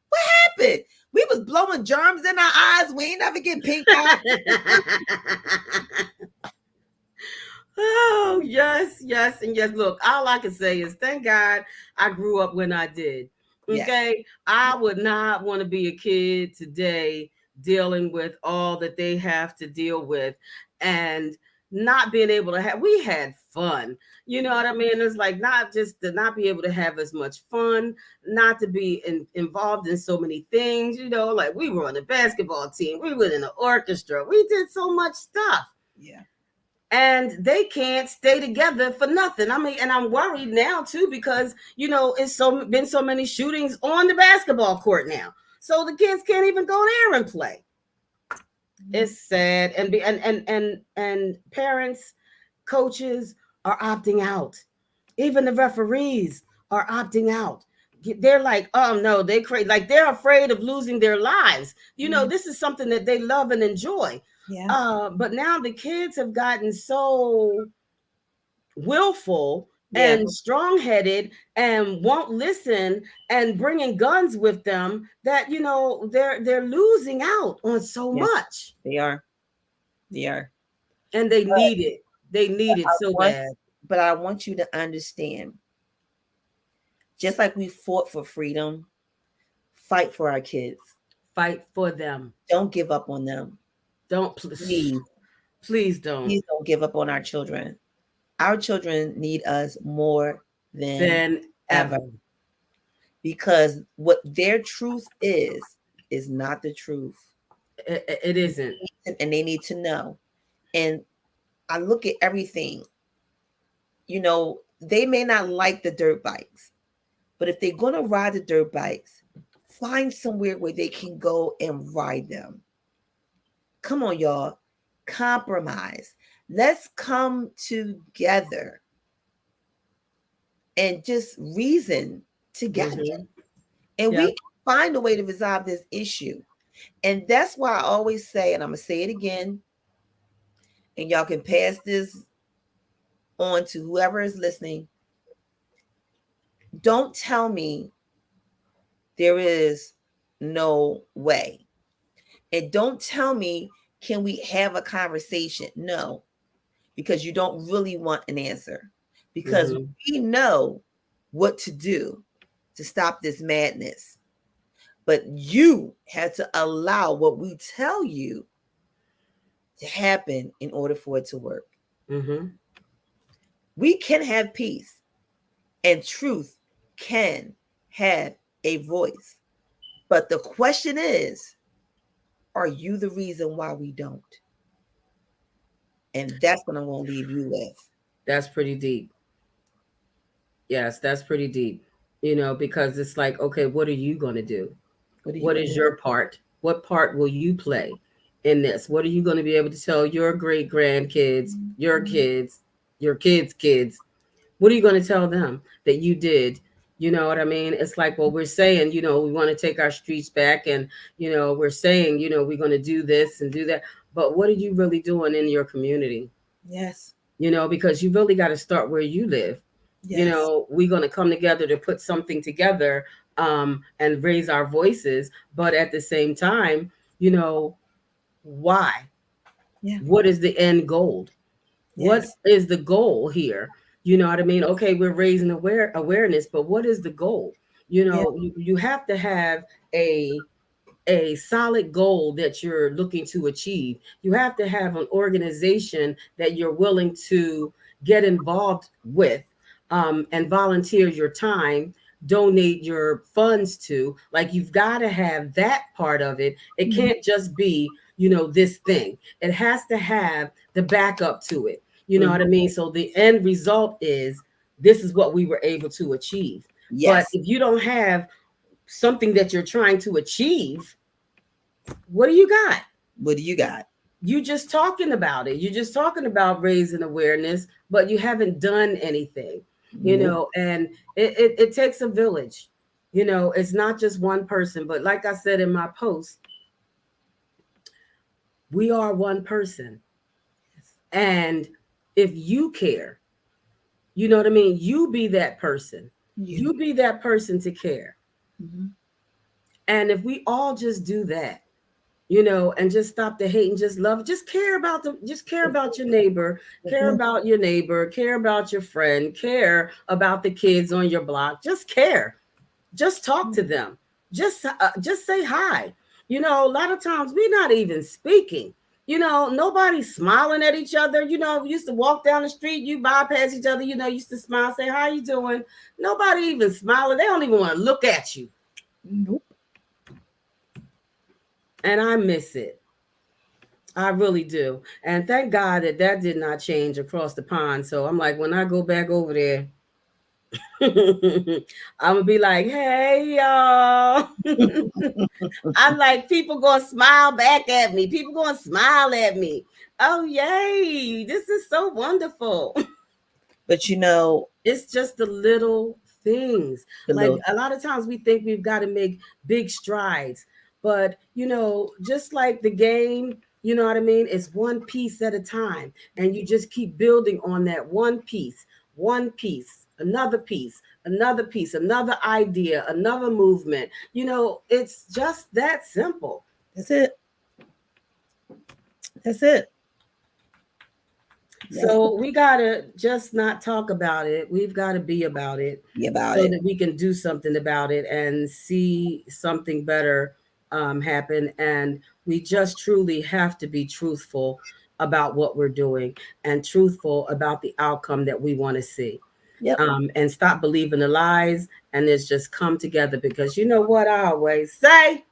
What happened? We was blowing germs in our eyes. We ain't never get pink eye. Oh, yes, yes, and yes. Look, all I can say is thank God I grew up when I did. Okay. Yes. I would not want to be a kid today dealing with all that they have to deal with. And not being able to have, we had fun. You know what I mean? It's like not just to not be able to have as much fun, not to be involved in so many things. You know, like we were on the basketball team, we were in the orchestra, we did so much stuff. Yeah. And they can't stay together for nothing. I mean, and I'm worried now too because you know it's so been so many shootings on the basketball court now, so the kids can't even go there and play. It's sad, and be and parents, coaches are opting out. Even the referees are opting out. They're like, oh no, they crazy. Like they're afraid of losing their lives. You know, this is something that they love and enjoy. Yeah. But now the kids have gotten so willful Yeah. and strong-headed and won't listen and bringing guns with them that you know they're losing out on so Yeah. much, They are. They are. and they need it. They need it I so want, bad. but I want you to understand, just like we fought for freedom, fight for our kids. Fight for them. Don't give up on them. Don't Please, please don't. please don't give up on our children. Our children need us more than Than ever, ever. because what their truth is not the truth. It isn't. And they need to know. And I look at everything, you know, they may not like the dirt bikes, but if they're going to ride the dirt bikes, find somewhere where they can go and ride them. Come on, y'all. Compromise. Let's come together and just reason together. Mhm. And Yeah. we can find a way to resolve this issue. And that's why I always say, and I'm going to say it again, and y'all can pass this on to whoever is listening. Don't tell me there is no way. And don't tell me, can we have a conversation? No, because you don't really want an answer. Because Mhm. we know what to do to stop this madness. But you have to allow what we tell you to happen in order for it to work. Mhm. We can have peace, and truth can have a voice. But the question is, are you the reason why we don't? And that's what I'm going to leave you with. That's pretty deep. Yes, that's pretty deep. You know, because it's like, okay, what are you going to do? What are you What going to is do? your part? What part will you play in this? What are you going to be able to tell your great grandkids, your kids, your kids' kids? What are you going to tell them that you did? You know what I mean? It's like, well, we're saying, you know, we want to take our streets back, and, you know, we're saying, you know, we're going to do this and do that. But what are you really doing in your community? Yes. You know, because you really got to start where you live. You Yes. know, we're going to come together to put something together, and raise our voices. But at the same time, you know, why? Yeah. What is the end goal? What Yes. is the goal here? You know what I mean? Okay, we're raising awareness, but what is the goal? You Yeah. know, you have to have a a solid goal that you're looking to achieve. You have to have an organization that you're willing to get involved with, and volunteer your time, donate your funds to. Like you've got to have that part of it. It Mhm. can't just be, you know, this thing. It has to have the backup to it. You know Mhm. what I mean? So the end result is this is what we were able to achieve. But Yes. if you don't have something that you're trying to achieve, what do you got? What do you got? You just talking about it. You're just talking about raising awareness, but you haven't done anything, you Nope. know, and it takes a village. You know, it's not just one person, but like I said in my post, we are one person. And if you care, you know what I mean? You be that person. You. You be that person to care. Mhm. And if we all just do that, you know, and just stop the hate and just love, just care about your neighbor, care Mhm. about your neighbor, care about your friend, care about the kids on your block, just care, just talk to them, just say hi. You know, a lot of times we're not even speaking, Nobody's smiling at each other. We used to walk down the street, you bypass each other, used to smile, say, how you doing? Nobody even smiling. They don't even want to look at you. Nope. And I miss it. I really do. And thank God that that did not change across the pond. So I'm like, when I go back over there, I'm gonna be like, hey y'all. I'm like, people gonna smile back at me. People gonna smile at me. Oh yay. This is so wonderful. But you know, It's just the little things. the Like little a lot of times we think we've got to make big strides, but just like the game, you know what I mean? It's one piece at a time, and you just keep building on that one piece, another piece, another idea, another movement. It's just that simple. that's it. That's it. That's So we gotta just not talk about it. We've got to be about it the about so it. that we can do something about it and see something better happen. And we just truly have to be truthful about what we're doing and truthful about the outcome that we want to see. Yep. And stop believing the lies and let's just come together because you know what I always say?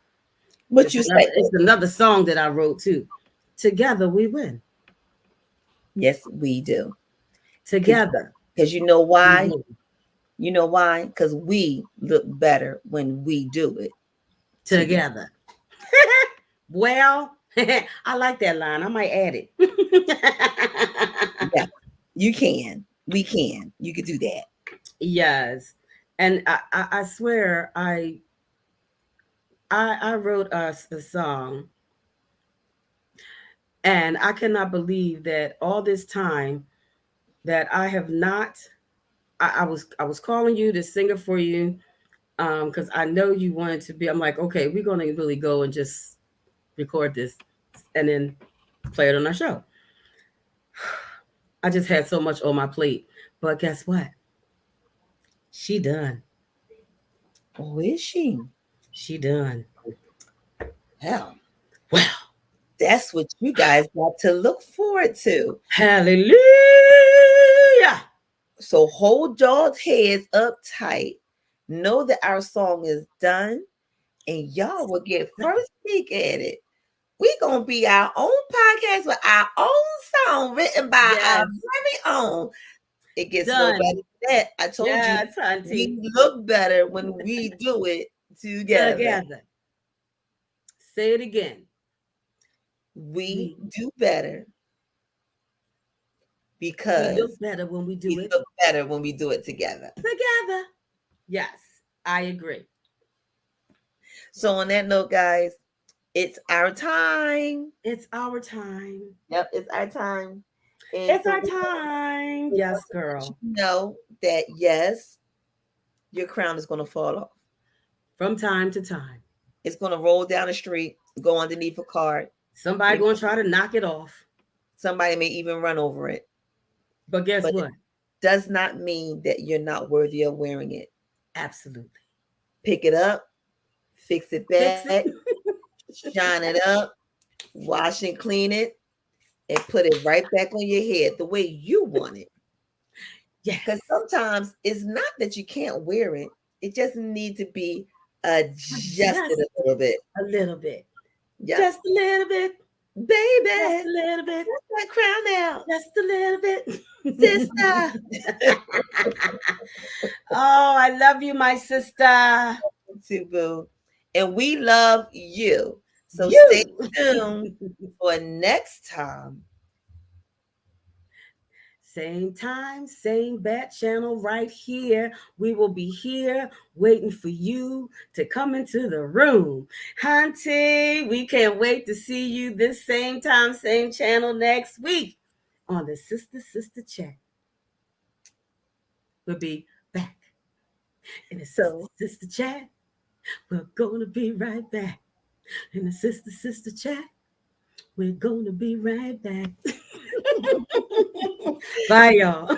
What It's you another, say? it's another song that I wrote too. Together we win. Yes, we do. Together Because you know we why? win. You know why? Because we look better when we do it together. Together. Well, I like that line. I might add it. Yeah, you can. We can. You could do that. Yes. And I swear I wrote us a song and I cannot believe that all this time that I have not I was calling you to sing it for you because I know you wanted to be. I'm like, okay, we're gonna really go and just record this and then play it on our show. I just had so much on my plate. But guess what? She done. Oh, is she? She done. Hell, Well, that's what you guys got to look forward to. hallelujah. So hold y'all's heads up tight. Know that our song is done, and y'all will get first peek at it. We gonna be our own podcast with our own song written by our Yes. very own. It gets no better Done. than that. I told you Yes, auntie. we look better when we do it together. Together. Say it again. We We do better we because look better when we do we it look better when we do it together. together. Yes, I agree. So on that note, guys, it's our time. It's our time. Yep, it's our time. And It's so our time. we Yes, want to let girl. you know that yes, your crown is going to fall off. From time to time. It's going to roll down the street, go underneath a car. Somebody gonna try to knock it off. Somebody may even run over it. But guess But it what? does not mean that you're not worthy of wearing it. Absolutely. Pick it up, fix it Fix back, it. shine it up, wash and clean it, and put it right back on your head the way you want it. Yes. Because sometimes it's not that you can't wear it, it just needs to be adjusted a little bit. A little bit. Yeah, Just a little bit. baby, Just a little bit. put that crown out, Just a little bit. sister. Oh, I love you, my sister. Too, boo. And we love you. So stay You. tuned for next time. Same time, same bat channel right here. We will be here waiting for you to come into the room. Hunty, we can't wait to see you this same time, same channel next week on the Sister Chat. We'll be back in the So Sister Chat. We're gonna be right back in the Sister Chat. We're gonna be right back. Bye, y'all.